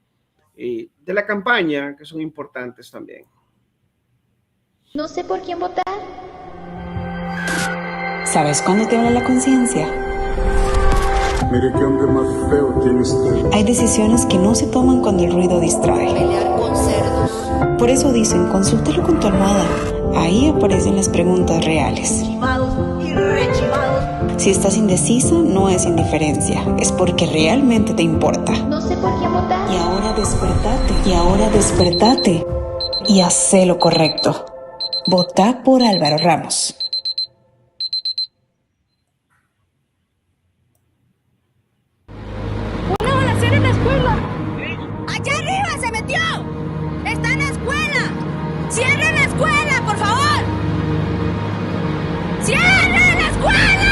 de la campaña, que son importantes también. No sé por quién votar. ¿Sabes cuándo te habla la conciencia? Mire qué hombre más feo tiene usted. Hay decisiones que no se toman cuando el ruido distrae. Pelear con cerdos. Por eso dicen, consúltalo con tu almohada. Ahí aparecen las preguntas reales. Chivados y rechivados. Si estás indecisa, no es indiferencia. Es porque realmente te importa. No sé por quién votar. Y ahora despertate. Y ahora despertate. Y haz lo correcto. Votá por Álvaro Ramos. ¡Una balacera en la escuela! ¡Allá arriba se metió! ¡Está en la escuela! ¡Cierren la escuela, por favor! ¡Cierren la escuela!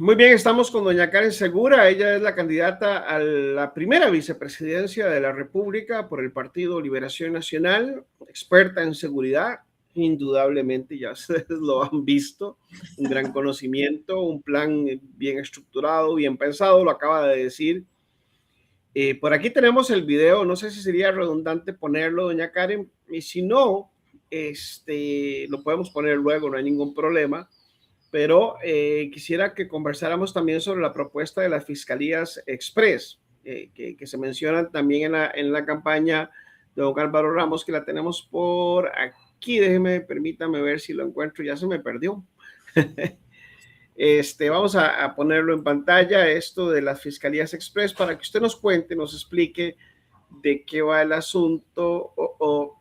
Muy bien, estamos con doña Karen Segura. Ella es la candidata a la primera vicepresidencia de la República por el Partido Liberación Nacional, experta en seguridad, indudablemente, ya ustedes lo han visto, un gran conocimiento, un plan bien estructurado, bien pensado, lo acaba de decir. Por aquí tenemos el video, no sé si sería redundante ponerlo, doña Karen, y si no, lo podemos poner luego, no hay ningún problema. Pero quisiera que conversáramos también sobre la propuesta de las fiscalías express, que se mencionan también en la campaña de don Álvaro Ramos, que la tenemos por aquí. Permítame ver si lo encuentro, ya se me perdió. Vamos a ponerlo en pantalla, esto de las fiscalías express, para que usted nos cuente, nos explique de qué va el asunto.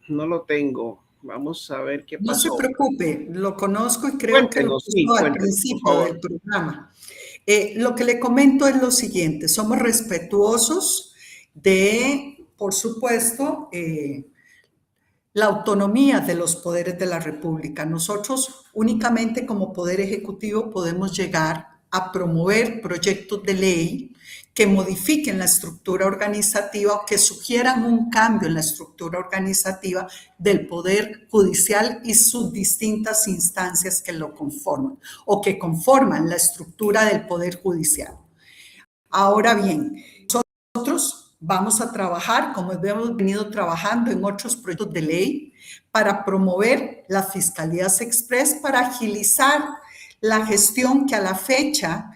No lo tengo. Vamos a ver qué pasó. No se preocupe, lo conozco y creo que lo puso al principio del programa. Lo que le comento es lo siguiente, somos respetuosos de, por supuesto, la autonomía de los poderes de la República. Nosotros únicamente como Poder Ejecutivo podemos llegar a promover proyectos de ley que modifiquen la estructura organizativa o que sugieran un cambio en la estructura organizativa del Poder Judicial y sus distintas instancias que lo conforman o que conforman la estructura del Poder Judicial. Ahora bien, nosotros vamos a trabajar, como hemos venido trabajando en otros proyectos de ley, para promover las fiscalías express, para agilizar la gestión que a la fecha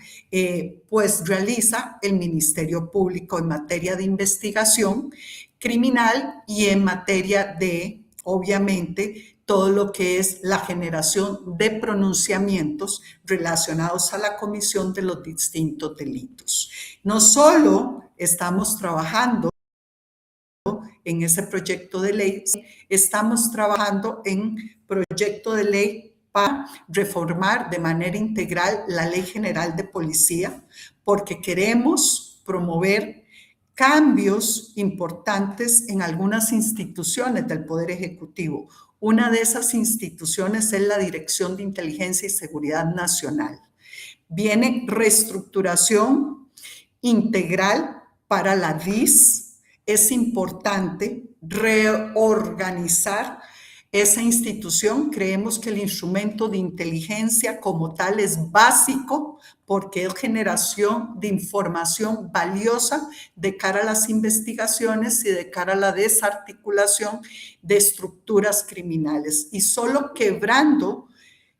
pues realiza el Ministerio Público en materia de investigación criminal y en materia de, obviamente, todo lo que es la generación de pronunciamientos relacionados a la comisión de los distintos delitos. No solo estamos trabajando en ese proyecto de ley, estamos trabajando en proyecto de ley para reformar de manera integral la Ley General de Policía, porque queremos promover cambios importantes en algunas instituciones del Poder Ejecutivo. Una de esas instituciones es la Dirección de Inteligencia y Seguridad Nacional. Viene reestructuración integral para la DIS. Es importante reorganizar esa institución. Creemos que el instrumento de inteligencia como tal es básico porque es generación de información valiosa de cara a las investigaciones y de cara a la desarticulación de estructuras criminales. Y solo quebrando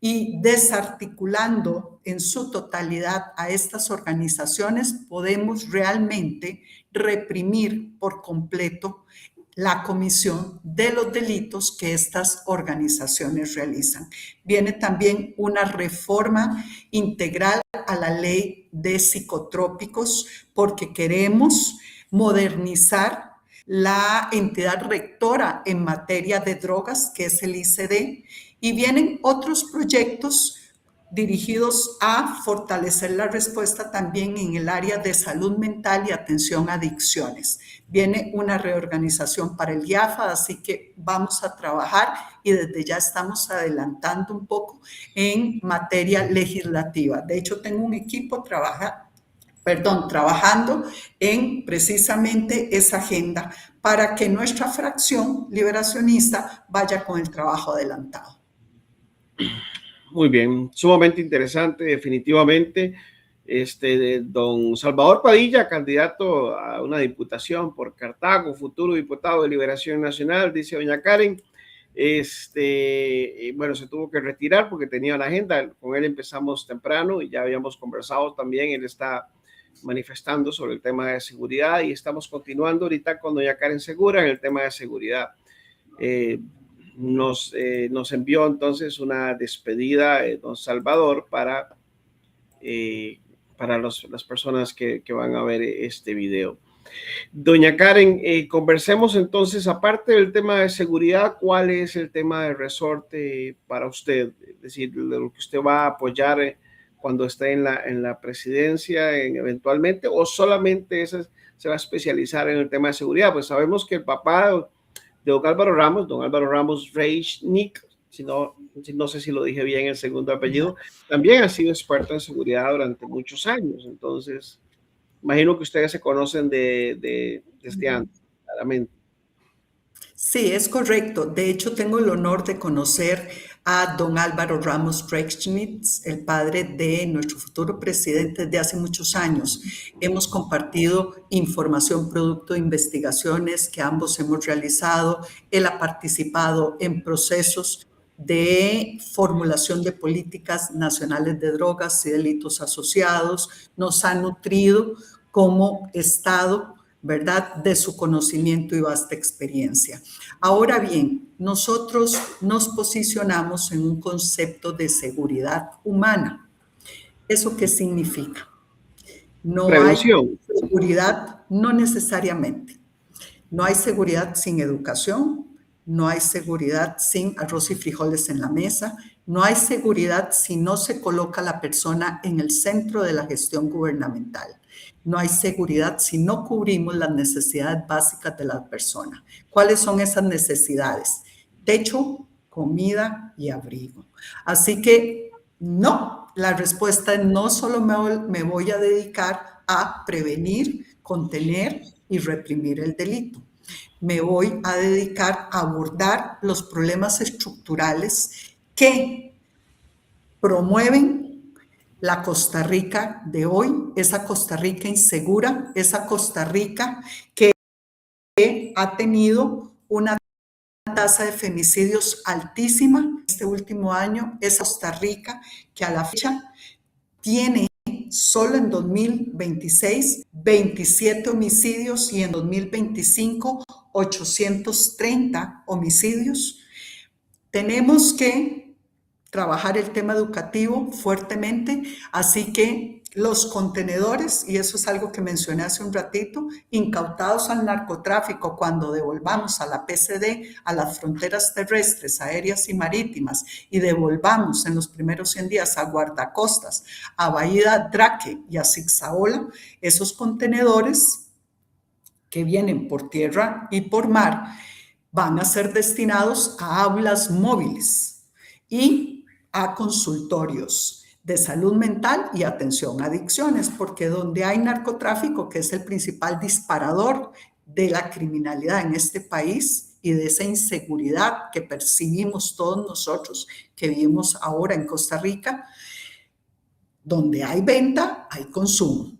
y desarticulando en su totalidad a estas organizaciones podemos realmente reprimir por completo la comisión de los delitos que estas organizaciones realizan. Viene también una reforma integral a la ley de psicotrópicos porque queremos modernizar la entidad rectora en materia de drogas, que es el ICD, y vienen otros proyectos dirigidos a fortalecer la respuesta también en el área de salud mental y atención a adicciones. Viene una reorganización para el IAFA, así que vamos a trabajar y desde ya estamos adelantando un poco en materia legislativa. De hecho, tengo un equipo trabajando en precisamente esa agenda para que nuestra fracción liberacionista vaya con el trabajo adelantado. Muy bien, sumamente interesante, definitivamente. Don Salvador Padilla, candidato a una diputación por Cartago, futuro diputado de Liberación Nacional, dice doña Karen. Bueno, se tuvo que retirar porque tenía una agenda. Con él empezamos temprano y ya habíamos conversado también. Él está manifestando sobre el tema de seguridad y estamos continuando ahorita con doña Karen Segura en el tema de seguridad. Nos envió entonces una despedida don Salvador para las personas que van a ver este video. Doña Karen, conversemos entonces, aparte del tema de seguridad, ¿cuál es el tema de resorte para usted? Es decir, lo que usted va a apoyar cuando esté en la presidencia eventualmente, o solamente se va a especializar en el tema de seguridad. Pues sabemos que el papá de don Álvaro Ramos Reichnick, no sé si lo dije bien el segundo apellido, también ha sido experto en seguridad durante muchos años. Entonces, imagino que ustedes se conocen desde antes, claramente. Sí, es correcto. De hecho, tengo el honor de conocer a don Álvaro Ramos Reichnick, el padre de nuestro futuro presidente, desde hace muchos años. Hemos compartido información producto de investigaciones que ambos hemos realizado. Él ha participado en procesos de formulación de políticas nacionales de drogas y delitos asociados. Nos ha nutrido como Estado, ¿verdad?, de su conocimiento y vasta experiencia. Ahora bien, nosotros nos posicionamos en un concepto de seguridad humana. ¿Eso qué significa? No Prevención. hay seguridad, no necesariamente. No hay seguridad sin educación, no hay seguridad sin arroz y frijoles en la mesa, no hay seguridad si no se coloca a la persona en el centro de la gestión gubernamental. No hay seguridad si no cubrimos las necesidades básicas de la persona. ¿Cuáles son esas necesidades? Techo, comida y abrigo. Así que no, la respuesta es no solo me voy a dedicar a prevenir, contener y reprimir el delito. Me voy a dedicar a abordar los problemas estructurales que promueven la Costa Rica de hoy, esa Costa Rica insegura, esa Costa Rica que ha tenido una tasa de femicidios altísima este último año, esa Costa Rica que a la fecha tiene solo en 2026 27 homicidios y en 2025 830 homicidios. Tenemos que trabajar el tema educativo fuertemente, así que los contenedores, y eso es algo que mencioné hace un ratito, incautados al narcotráfico cuando devolvamos a la PCD, a las fronteras terrestres, aéreas y marítimas, y devolvamos en los primeros 100 días a guardacostas, a Bahía Draque y a Zixaola, esos contenedores que vienen por tierra y por mar, van a ser destinados a aulas móviles y a consultorios de salud mental y atención a adicciones, porque donde hay narcotráfico, que es el principal disparador de la criminalidad en este país y de esa inseguridad que percibimos todos nosotros que vivimos ahora en Costa Rica, donde hay venta, hay consumo.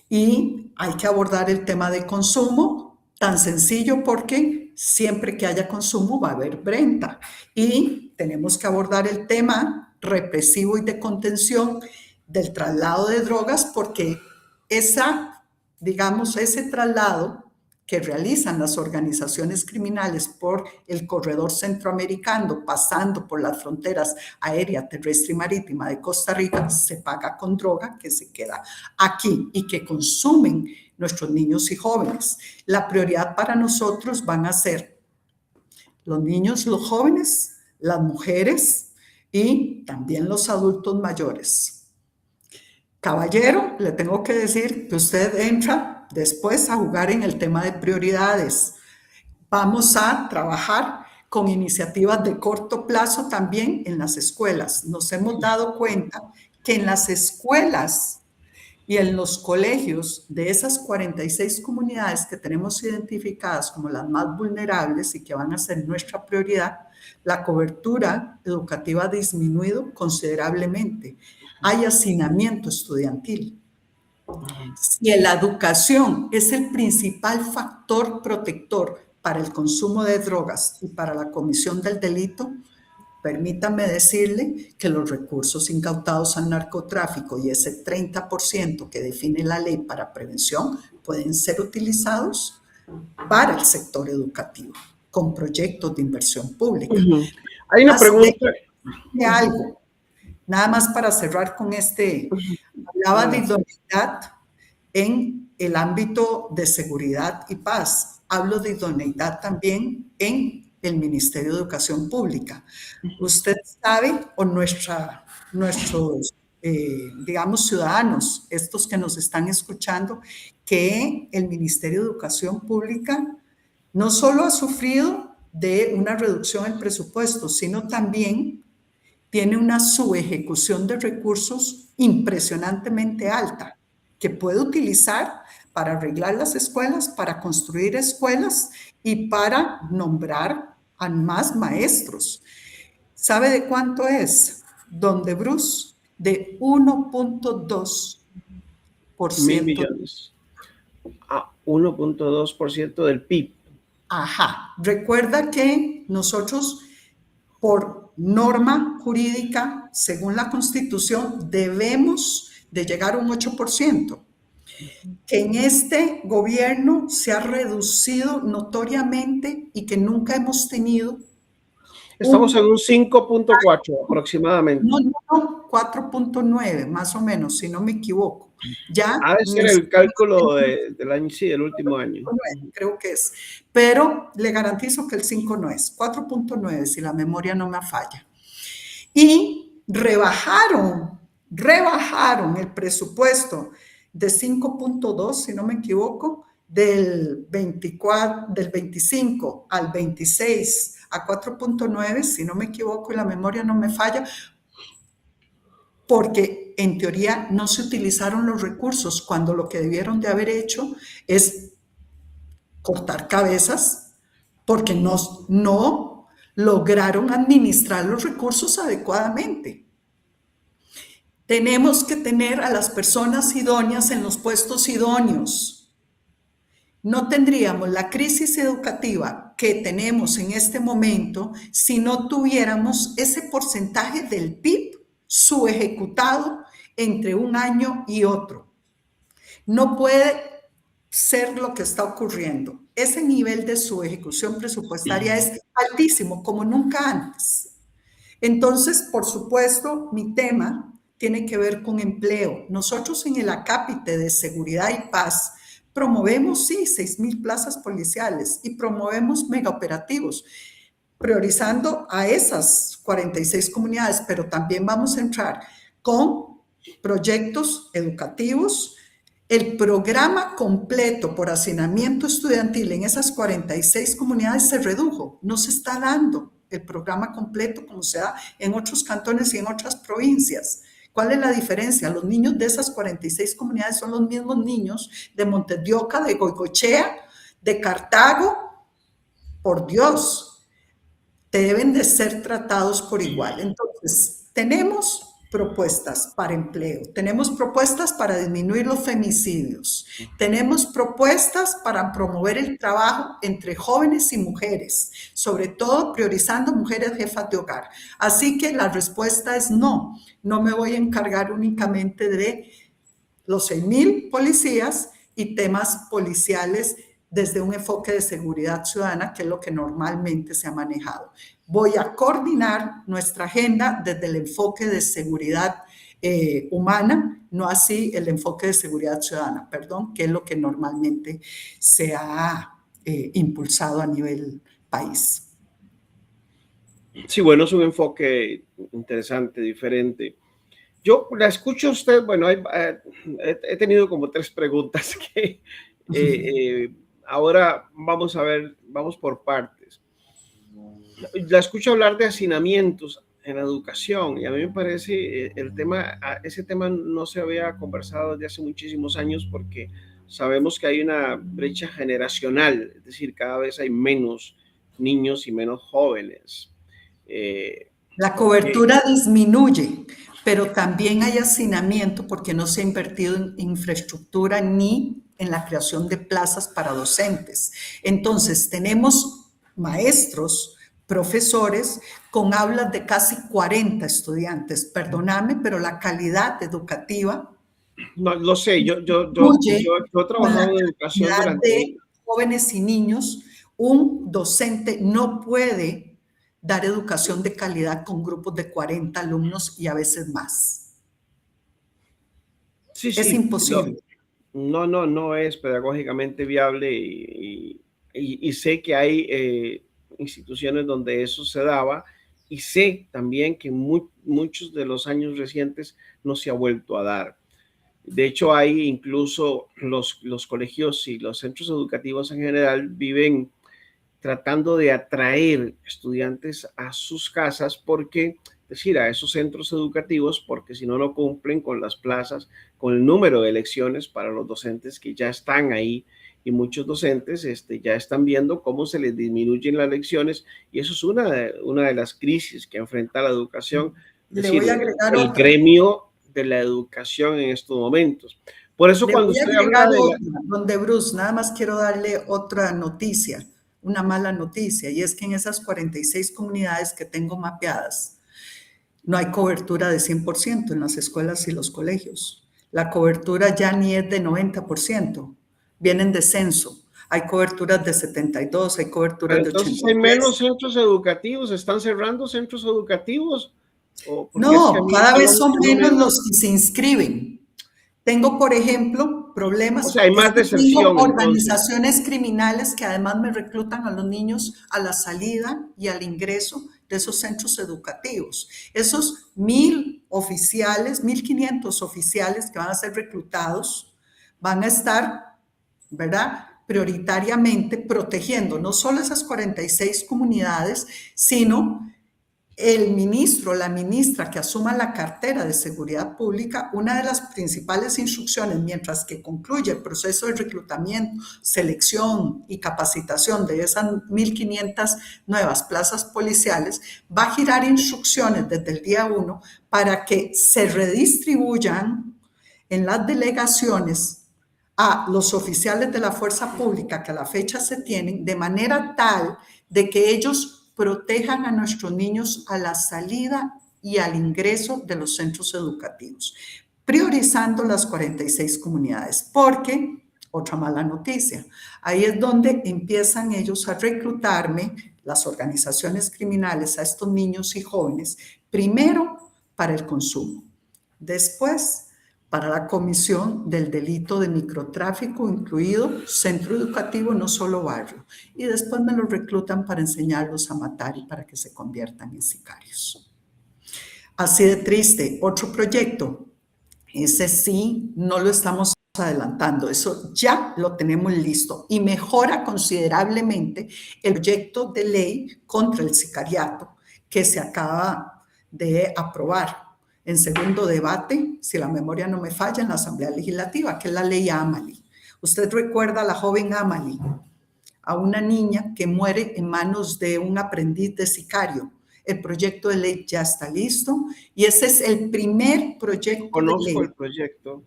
Y hay que abordar el tema de consumo tan sencillo porque siempre que haya consumo va a haber venta. Y tenemos que abordar el tema represivo y de contención del traslado de drogas porque ese traslado que realizan las organizaciones criminales por el corredor centroamericano, pasando por las fronteras aérea, terrestre y marítima de Costa Rica, se paga con droga que se queda aquí y que consumen nuestros niños y jóvenes. La prioridad para nosotros van a ser los niños, los jóvenes, las mujeres y también los adultos mayores. Caballero, le tengo que decir que usted entra después a jugar en el tema de prioridades. Vamos a trabajar con iniciativas de corto plazo también en las escuelas. Nos hemos dado cuenta que en las escuelas y en los colegios de esas 46 comunidades que tenemos identificadas como las más vulnerables y que van a ser nuestra prioridad, la cobertura educativa ha disminuido considerablemente. Hay hacinamiento estudiantil. Si la educación es el principal factor protector para el consumo de drogas y para la comisión del delito, permítame decirle que los recursos incautados al narcotráfico y ese 30% que define la ley para prevención pueden ser utilizados para el sector educativo con proyectos de inversión pública. Hay una pregunta. De algo, nada más para cerrar con este, hablaba de idoneidad en el ámbito de seguridad y paz. Hablo de idoneidad también en el Ministerio de Educación Pública. Usted sabe, o nuestros, ciudadanos, estos que nos están escuchando, que el Ministerio de Educación Pública no solo ha sufrido de una reducción en presupuesto, sino también tiene una subejecución de recursos impresionantemente alta, que puede utilizar para arreglar las escuelas, para construir escuelas y para nombrar a más maestros. ¿Sabe de cuánto es, don de Bruce? De 1.2%. Mil millones. 1.2% del PIB. Ajá. Recuerda que nosotros, por norma jurídica, según la Constitución, debemos de llegar a un 8%. Que en este gobierno se ha reducido notoriamente y que nunca hemos tenido. Estamos en un 5.4 aproximadamente. No, 4.9 más o menos, si no me equivoco. Ya ha de ser el cálculo del año, sí, del último año. Creo que es. Pero le garantizo que el 5 no es. 4.9, si la memoria no me falla. Y rebajaron el presupuesto de 5.2, si no me equivoco, del 25 al 26 a 4.9, si no me equivoco y la memoria no me falla, porque en teoría no se utilizaron los recursos cuando lo que debieron de haber hecho es cortar cabezas, porque no lograron administrar los recursos adecuadamente. Tenemos que tener a las personas idóneas en los puestos idóneos. No tendríamos la crisis educativa que tenemos en este momento si no tuviéramos ese porcentaje del PIB subejecutado entre un año y otro. No puede ser lo que está ocurriendo. Ese nivel de subejecución presupuestaria es altísimo, como nunca antes. Entonces, por supuesto, mi tema tiene que ver con empleo. Nosotros en el acápite de seguridad y paz promovemos, sí, 6,000 plazas policiales y promovemos megaoperativos, priorizando a esas 46 comunidades, pero también vamos a entrar con proyectos educativos. El programa completo por hacinamiento estudiantil en esas 46 comunidades se redujo, no se está dando el programa completo como se da en otros cantones y en otras provincias. ¿Cuál es la diferencia? Los niños de esas 46 comunidades son los mismos niños de Montes de Oca, de Goicoechea, de Cartago. Por Dios, deben de ser tratados por igual. Entonces, tenemos propuestas para empleo, tenemos propuestas para disminuir los femicidios, tenemos propuestas para promover el trabajo entre jóvenes y mujeres, sobre todo priorizando mujeres jefas de hogar. Así que la respuesta es no. No me voy a encargar únicamente de los 6,000 policías y temas policiales desde un enfoque de seguridad ciudadana, que es lo que normalmente se ha manejado. Voy a coordinar nuestra agenda desde el enfoque de seguridad humana, no así el enfoque de seguridad ciudadana, perdón, que es lo que normalmente se ha impulsado a nivel país. Sí, bueno, es un enfoque interesante, diferente. Yo la escucho a usted, bueno, he tenido como 3 preguntas que ahora vamos a ver, vamos por partes. La escucho hablar de hacinamientos en la educación y a mí me parece ese tema no se había conversado desde hace muchísimos años porque sabemos que hay una brecha generacional, es decir, cada vez hay menos niños y menos jóvenes. La cobertura disminuye, pero también hay hacinamiento porque no se ha invertido en infraestructura ni en la creación de plazas para docentes. Entonces, tenemos maestros, profesores con aulas de casi 40 estudiantes. Perdóname, pero la calidad educativa... No, lo sé, yo he trabajado en educación durante... jóvenes y niños, un docente no puede dar educación de calidad con grupos de 40 alumnos y a veces más. Sí, es imposible. No es pedagógicamente viable y sé que hay instituciones donde eso se daba y sé también que muchos de los años recientes no se ha vuelto a dar. De hecho, hay incluso los colegios y los centros educativos en general viven tratando de atraer estudiantes a sus casas porque, es decir, a esos centros educativos, porque si no, no cumplen con las plazas, con el número de lecciones para los docentes que ya están ahí y muchos docentes ya están viendo cómo se les disminuyen las lecciones y eso es una de las crisis que enfrenta la educación, es decir, el gremio de la educación en estos momentos. Por eso cuando usted habla de... Donde Bruce, nada más quiero darle otra noticia, una mala noticia, y es que en esas 46 comunidades que tengo mapeadas, no hay cobertura de 100% en las escuelas y los colegios. La cobertura ya ni es de 90%, viene en descenso. Hay coberturas de 72, hay coberturas de 83. Entonces hay menos centros educativos, ¿están cerrando centros educativos? No, cada vez son menos los que se inscriben. Tengo, por ejemplo, problemas. O sea, hay más deserción. Organizaciones criminales que además me reclutan a los niños a la salida y al ingreso de esos centros educativos. Esos 1,000 oficiales, 1,500 oficiales que van a ser reclutados, van a estar, ¿verdad?, prioritariamente protegiendo no solo esas 46 comunidades, sino el ministro o la ministra que asuma la cartera de seguridad pública, una de las principales instrucciones, mientras que concluye el proceso de reclutamiento, selección y capacitación de esas 1.500 nuevas plazas policiales, va a girar instrucciones desde el día 1 para que se redistribuyan en las delegaciones a los oficiales de la fuerza pública que a la fecha se tienen, de manera tal de que ellos protejan a nuestros niños a la salida y al ingreso de los centros educativos, priorizando las 46 comunidades, porque, otra mala noticia, ahí es donde empiezan ellos a reclutarme, las organizaciones criminales, a estos niños y jóvenes, primero para el consumo, después para la comisión del delito de microtráfico, incluido centro educativo, no solo barrio. Y después me los reclutan para enseñarlos a matar y para que se conviertan en sicarios. Así de triste. Otro proyecto, ese sí, no lo estamos adelantando. Eso ya lo tenemos listo y mejora considerablemente el proyecto de ley contra el sicariato que se acaba de aprobar en segundo debate, si la memoria no me falla, en la Asamblea Legislativa, que es la ley Amalie. Usted recuerda a la joven Amalie, a una niña que muere en manos de un aprendiz de sicario. El proyecto de ley ya está listo y ese es el primer proyecto de ley. Conozco el proyecto.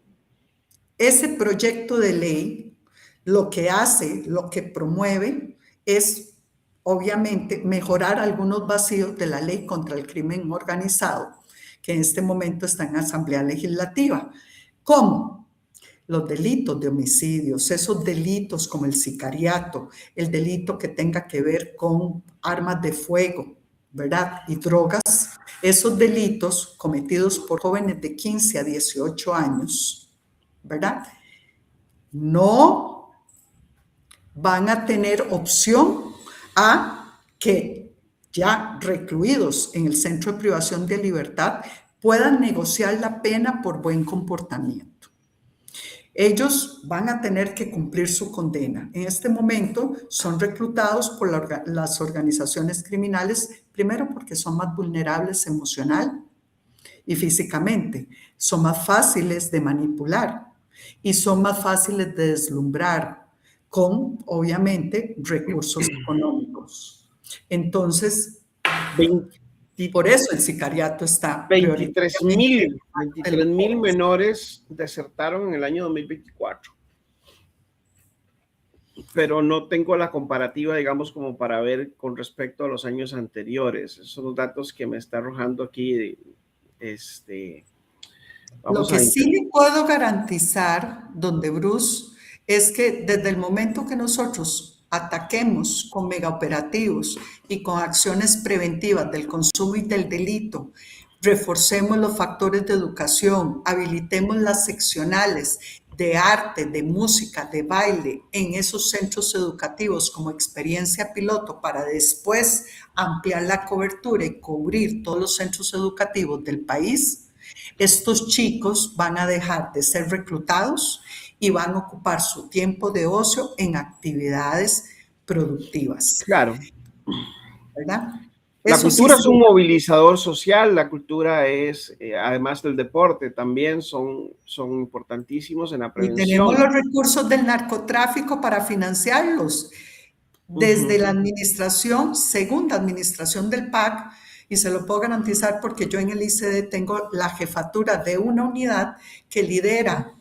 Ese proyecto de ley lo que hace, lo que promueve es, obviamente, mejorar algunos vacíos de la ley contra el crimen organizado, que en este momento está en Asamblea Legislativa. ¿Cómo? Los delitos de homicidios, esos delitos como el sicariato, el delito que tenga que ver con armas de fuego, ¿verdad? Y drogas, esos delitos cometidos por jóvenes de 15 a 18 años, ¿verdad? No van a tener opción a que ya recluidos en el centro de privación de libertad puedan negociar la pena por buen comportamiento. Ellos van a tener que cumplir su condena. En este momento son reclutados por las organizaciones criminales, primero porque son más vulnerables emocional y físicamente, son más fáciles de manipular y son más fáciles de deslumbrar con, obviamente, recursos económicos. Entonces, por eso el sicariato está 23,000 menores desertaron en el año 2024. Pero no tengo la comparativa, digamos, como para ver con respecto a los años anteriores. Esos son los datos que me está arrojando aquí. Lo que sí le puedo garantizar, don de Bruce, es que desde el momento que nosotros ataquemos con megaoperativos y con acciones preventivas del consumo y del delito, reforcemos los factores de educación, habilitemos las seccionales de arte, de música, de baile en esos centros educativos como experiencia piloto para después ampliar la cobertura y cubrir todos los centros educativos del país, estos chicos van a dejar de ser reclutados y van a ocupar su tiempo de ocio en actividades productivas. Claro. ¿Verdad? La Eso cultura sí, es un movilizador social, la cultura es, además del deporte, también son importantísimos en la y prevención. tenemos los recursos del narcotráfico para financiarlos. Desde la administración, segunda administración del PAC, y se lo puedo garantizar porque yo en el ICD tengo la jefatura de una unidad que lidera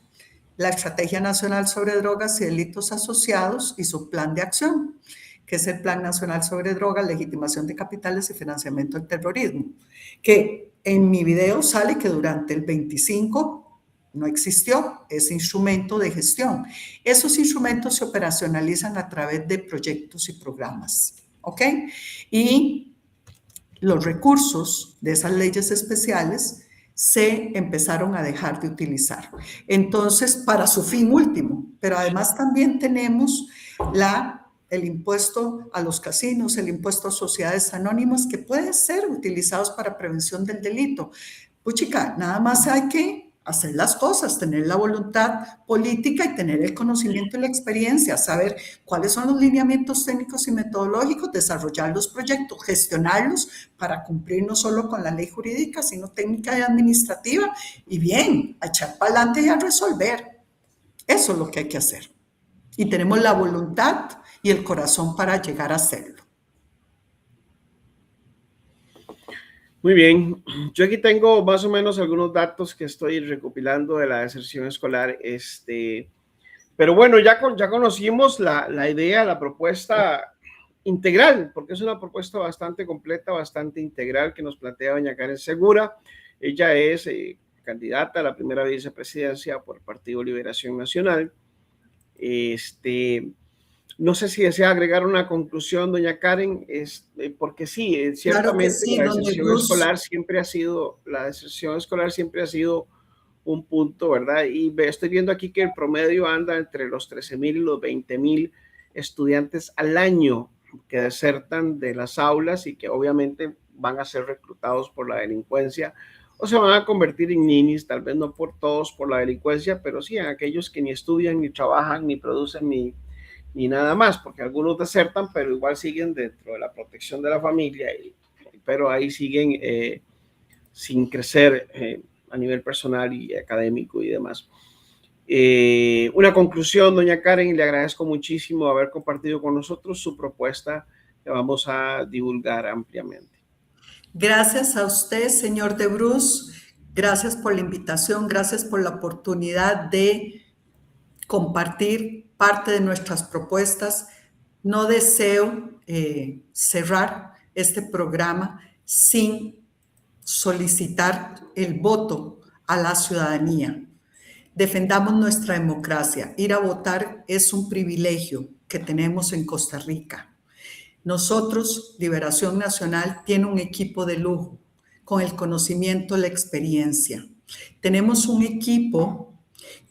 la Estrategia Nacional sobre Drogas y Delitos Asociados y su plan de acción, que es el Plan Nacional sobre Drogas, Legitimación de Capitales y Financiamiento del Terrorismo, que en mi video sale que durante el 25 no existió ese instrumento de gestión. Esos instrumentos se operacionalizan a través de proyectos y programas, ¿ok? Y los recursos de esas leyes especiales se empezaron a dejar de utilizar. Entonces, para su fin último, pero además también tenemos el impuesto a los casinos, el impuesto a sociedades anónimas, que pueden ser utilizados para prevención del delito. Puchica, nada más hay que hacer las cosas, tener la voluntad política y tener el conocimiento y la experiencia, saber cuáles son los lineamientos técnicos y metodológicos, desarrollar los proyectos, gestionarlos para cumplir no solo con la ley jurídica, sino técnica y administrativa, y bien, a echar para adelante y a resolver. Eso es lo que hay que hacer. Y tenemos la voluntad y el corazón para llegar a hacerlo. Muy bien, yo aquí tengo más o menos algunos datos que estoy recopilando de la deserción escolar, pero bueno, ya conocimos la idea, la propuesta integral, porque es una propuesta bastante completa, bastante integral que nos plantea doña Karen Segura. Ella es candidata a la primera vicepresidencia por el Partido Liberación Nacional. No sé si desea agregar una conclusión, doña Karen, porque sí, ciertamente claro que sí, la deserción escolar siempre ha sido un punto, ¿verdad? Y estoy viendo aquí que el promedio anda entre los 13,000 y los 20,000 estudiantes al año que desertan de las aulas y que obviamente van a ser reclutados por la delincuencia o se van a convertir en ninis, tal vez no por todos por la delincuencia, pero sí en aquellos que ni estudian, ni trabajan, ni producen, ni nada más, porque algunos desertan, pero igual siguen dentro de la protección de la familia, pero ahí siguen sin crecer a nivel personal y académico y demás. Una conclusión, doña Karen, le agradezco muchísimo haber compartido con nosotros su propuesta que vamos a divulgar ampliamente. Gracias a usted, señor de Bruce. Gracias por la invitación, gracias por la oportunidad de compartir parte de nuestras propuestas. No deseo cerrar este programa sin solicitar el voto a la ciudadanía. Defendamos nuestra democracia. Ir a votar es un privilegio que tenemos en Costa Rica. Nosotros, Liberación Nacional, tiene un equipo de lujo con el conocimiento, la experiencia. Tenemos un equipo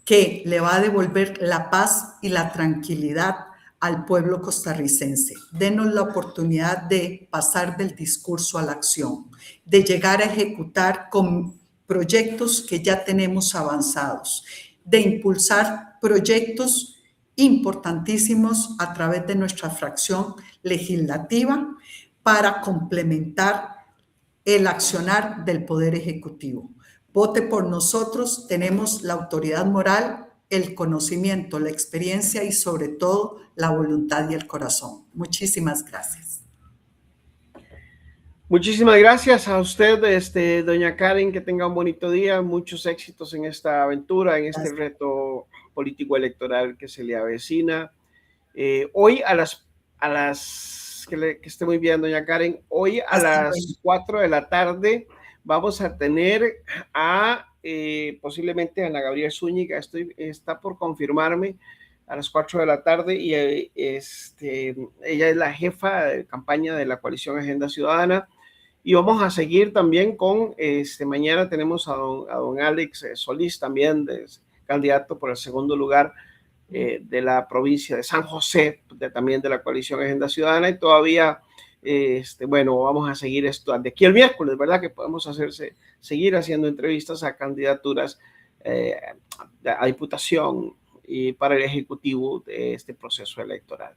que le va a devolver la paz y la tranquilidad al pueblo costarricense. Denos la oportunidad de pasar del discurso a la acción, de llegar a ejecutar con proyectos que ya tenemos avanzados, de impulsar proyectos importantísimos a través de nuestra fracción legislativa para complementar el accionar del Poder Ejecutivo. Vote por nosotros, tenemos la autoridad moral, el conocimiento, la experiencia y sobre todo la voluntad y el corazón. Muchísimas gracias. Muchísimas gracias a usted, doña Karen, que tenga un bonito día, muchos éxitos en esta aventura, en este reto político electoral que se le avecina. Hoy que esté muy bien, doña Karen, hoy a las 4 de la tarde vamos a tener a posiblemente Ana Gabriel Zúñiga, está por confirmarme a las 4 de la tarde y ella es la jefa de campaña de la coalición Agenda Ciudadana y vamos a seguir también con, mañana tenemos a don Alex Solís también, candidato por el segundo lugar de la provincia de San José, también de la coalición Agenda Ciudadana y todavía bueno, vamos a seguir esto de aquí el miércoles, ¿verdad? Que podemos seguir haciendo entrevistas a candidaturas a diputación y para el ejecutivo de este proceso electoral.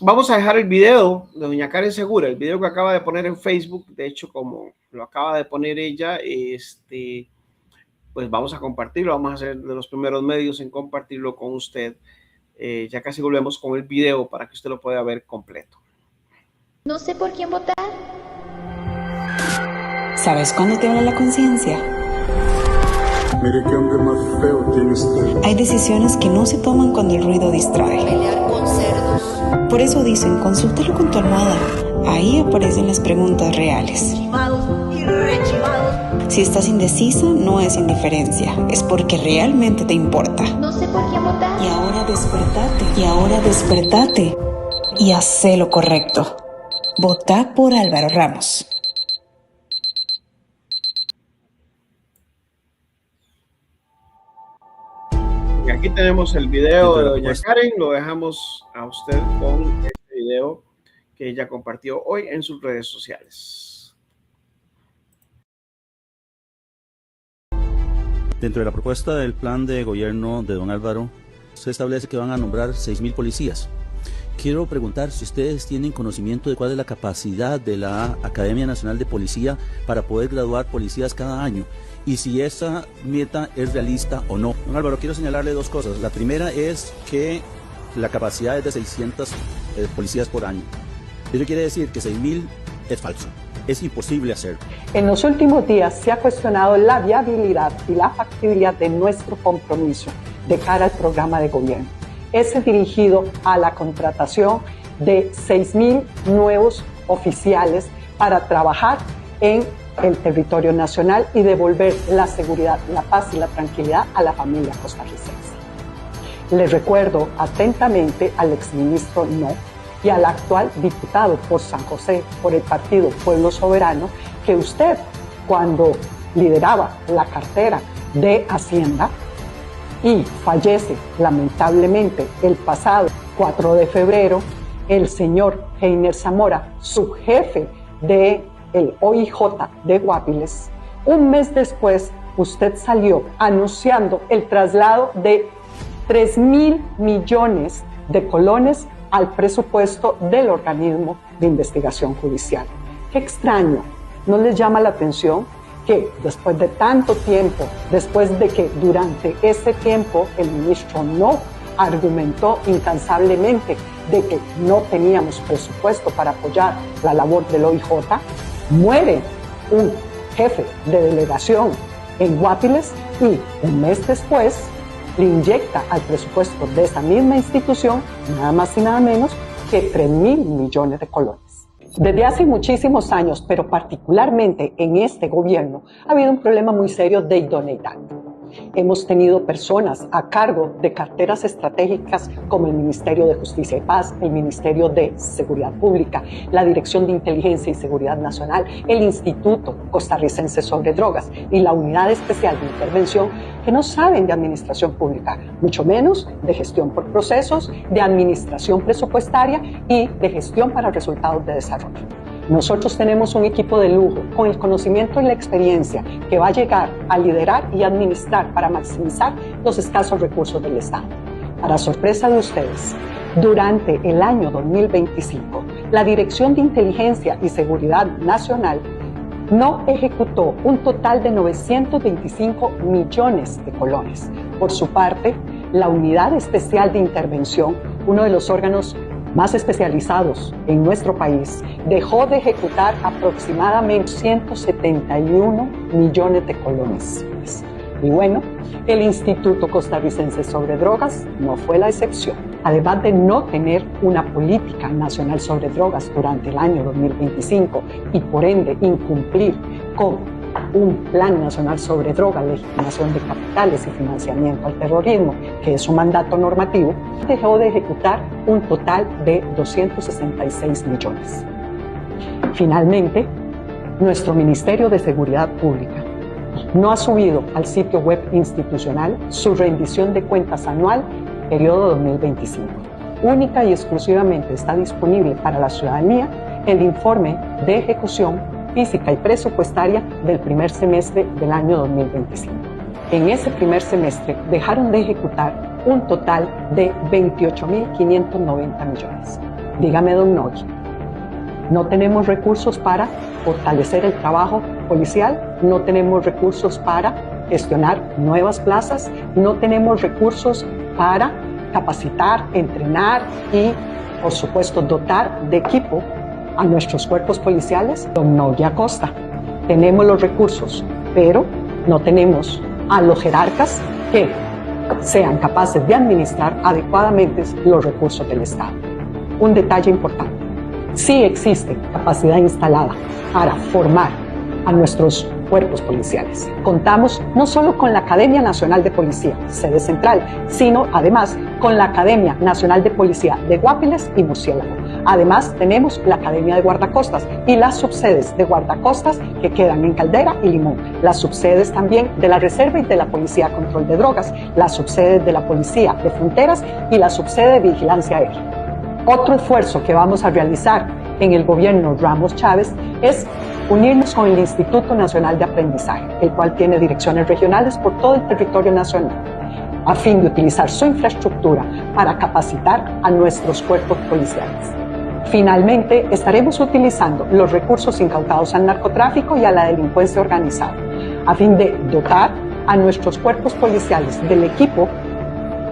Vamos a dejar el video de doña Karen Segura, el video que acaba de poner en Facebook, de hecho, como lo acaba de poner ella, pues vamos a compartirlo, vamos a ser de los primeros medios en compartirlo con usted. Ya casi volvemos con el video para que usted lo pueda ver completo. No sé por quién votar. ¿Sabes cuándo te habla la conciencia? Mire qué hombre más feo tiene usted. Hay decisiones que no se toman cuando el ruido distrae. Pelear con cerdos. Por eso dicen, consúltalo con tu almohada. Ahí aparecen las preguntas reales. Chivados y rechivados. Si estás indecisa, no es indiferencia, es porque realmente te importa. No sé por quién votar. Y ahora despertate. Y haz lo correcto. Votá por Álvaro Ramos. Y aquí tenemos el video de doña Karen, lo dejamos a usted con este video que ella compartió hoy en sus redes sociales. Dentro de la propuesta del plan de gobierno de don Álvaro, se establece que van a nombrar 6.000 policías. Quiero preguntar si ustedes tienen conocimiento de cuál es la capacidad de la Academia Nacional de Policía para poder graduar policías cada año y si esa meta es realista o no. Don Álvaro, quiero señalarle dos cosas. La primera es que la capacidad es de 600 policías por año. Eso quiere decir que 6.000 es falso. Es imposible hacerlo. En los últimos días se ha cuestionado la viabilidad y la factibilidad de nuestro compromiso de cara al programa de gobierno. Es dirigido a la contratación de 6.000 nuevos oficiales para trabajar en el territorio nacional y devolver la seguridad, la paz y la tranquilidad a la familia costarricense. Les recuerdo atentamente al exministro No y al actual diputado por San José, por el partido Pueblo Soberano, que usted, cuando lideraba la cartera de Hacienda y fallece lamentablemente el pasado 4 de febrero, el señor Heiner Zamora, su jefe del OIJ de Guapiles, un mes después usted salió anunciando el traslado de 3.000 millones de colones al presupuesto del organismo de investigación judicial. Qué extraño, ¿no les llama la atención que después de tanto tiempo, después de que durante ese tiempo el ministro No argumentó incansablemente de que no teníamos presupuesto para apoyar la labor del OIJ, muere un jefe de delegación en Guapiles y un mes después le inyecta al presupuesto de esa misma institución nada más y nada menos que 3.000 millones de colones. Desde hace muchísimos años, pero particularmente en este gobierno, ha habido un problema muy serio de idoneidad. Hemos tenido personas a cargo de carteras estratégicas como el Ministerio de Justicia y Paz, el Ministerio de Seguridad Pública, la Dirección de Inteligencia y Seguridad Nacional, el Instituto Costarricense sobre Drogas y la Unidad Especial de Intervención que no saben de administración pública, mucho menos de gestión por procesos, de administración presupuestaria y de gestión para resultados de desarrollo. Nosotros tenemos un equipo de lujo con el conocimiento y la experiencia que va a llegar a liderar y administrar para maximizar los escasos recursos del Estado. Para sorpresa de ustedes, durante el año 2025, la Dirección de Inteligencia y Seguridad Nacional no ejecutó un total de 925 millones de colones. Por su parte, la Unidad Especial de Intervención, uno de los órganos más especializados en nuestro país, dejó de ejecutar aproximadamente 171 millones de colones. Y bueno, el Instituto Costarricense sobre Drogas no fue la excepción. Además de no tener una política nacional sobre drogas durante el año 2025 y por ende incumplir con un plan nacional sobre drogas, legitimación de capitales y financiamiento al terrorismo, que es un mandato normativo, dejó de ejecutar un total de 266 millones. Finalmente, nuestro Ministerio de Seguridad Pública no ha subido al sitio web institucional su rendición de cuentas anual periodo 2025. Única y exclusivamente está disponible para la ciudadanía el informe de ejecución física y presupuestaria del primer semestre del año 2025. En ese primer semestre dejaron de ejecutar un total de 28.590 millones. Dígame, don Noy, no tenemos recursos para fortalecer el trabajo policial, no tenemos recursos para gestionar nuevas plazas, no tenemos recursos para capacitar, entrenar y, por supuesto, dotar de equipo a nuestros cuerpos policiales. Don Noy Acosta, tenemos los recursos, pero no tenemos a los jerarcas que sean capaces de administrar adecuadamente los recursos del Estado. Un detalle importante, sí existe capacidad instalada para formar a nuestros cuerpos policiales. Contamos no solo con la Academia Nacional de Policía, sede central, sino además con la Academia Nacional de Policía de Guapiles y Murciélago. Además tenemos la Academia de Guardacostas y las subsedes de Guardacostas que quedan en Caldera y Limón, las subsedes también de la Reserva y de la Policía de Control de Drogas, las subsedes de la Policía de Fronteras y la subsede de Vigilancia Aérea. Otro esfuerzo que vamos a realizar en el gobierno Ramos Chávez es unirnos con el Instituto Nacional de Aprendizaje, el cual tiene direcciones regionales por todo el territorio nacional, a fin de utilizar su infraestructura para capacitar a nuestros cuerpos policiales. Finalmente, estaremos utilizando los recursos incautados al narcotráfico y a la delincuencia organizada, a fin de dotar a nuestros cuerpos policiales del equipo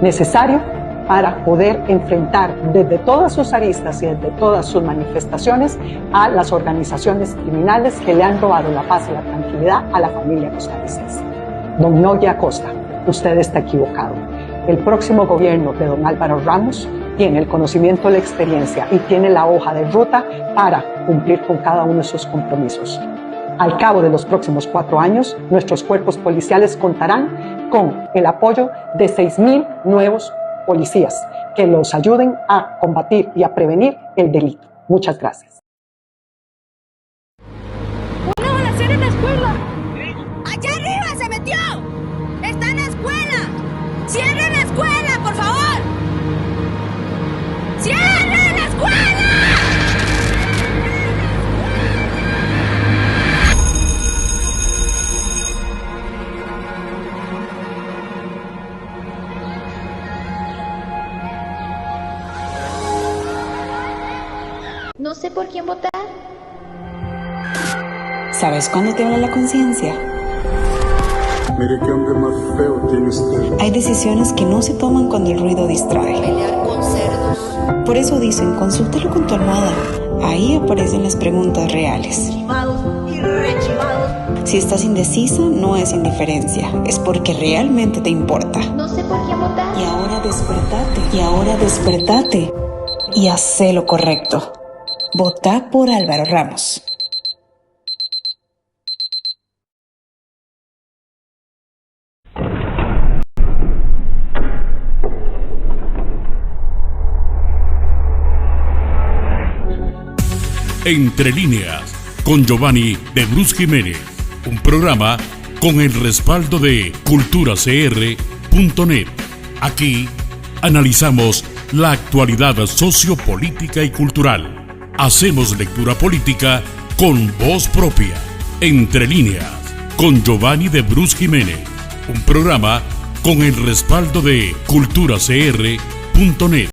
necesario para poder enfrentar desde todas sus aristas y desde todas sus manifestaciones a las organizaciones criminales que le han robado la paz y la tranquilidad a la familia costarricense. Don Nogue Acosta, usted está equivocado. El próximo gobierno de don Álvaro Ramos tiene el conocimiento, la experiencia y tiene la hoja de ruta para cumplir con cada uno de sus compromisos. Al cabo de los próximos 4 años, nuestros cuerpos policiales contarán con el apoyo de 6,000 nuevos policías que los ayuden a combatir y a prevenir el delito. Muchas gracias. ¡Una balacera en la escuela! ¡Allá arriba se metió! ¡Está en la escuela! ¡Cierren la escuela, por favor! ¡Cierren la escuela! No sé por quién votar. ¿Sabes cuándo te habla la conciencia? Mire qué hombre más feo tiene usted. Hay decisiones que no se toman cuando el ruido distrae. Pelear con cerdos. Por eso dicen, consúltalo con tu almohada. Ahí aparecen las preguntas reales. Chivados y rechivados. Si estás indecisa, no es indiferencia, es porque realmente te importa. No sé por quién votar. Y ahora despertate. Y haz lo correcto. Votá por Álvaro Ramos. Entre líneas, con Giovanni de Bruce Jiménez, un programa con el respaldo de culturacr.net. Aquí analizamos la actualidad sociopolítica y cultural. Hacemos lectura política con voz propia. Entre líneas, con Giovanni de Bruce Jiménez, un programa con el respaldo de culturacr.net.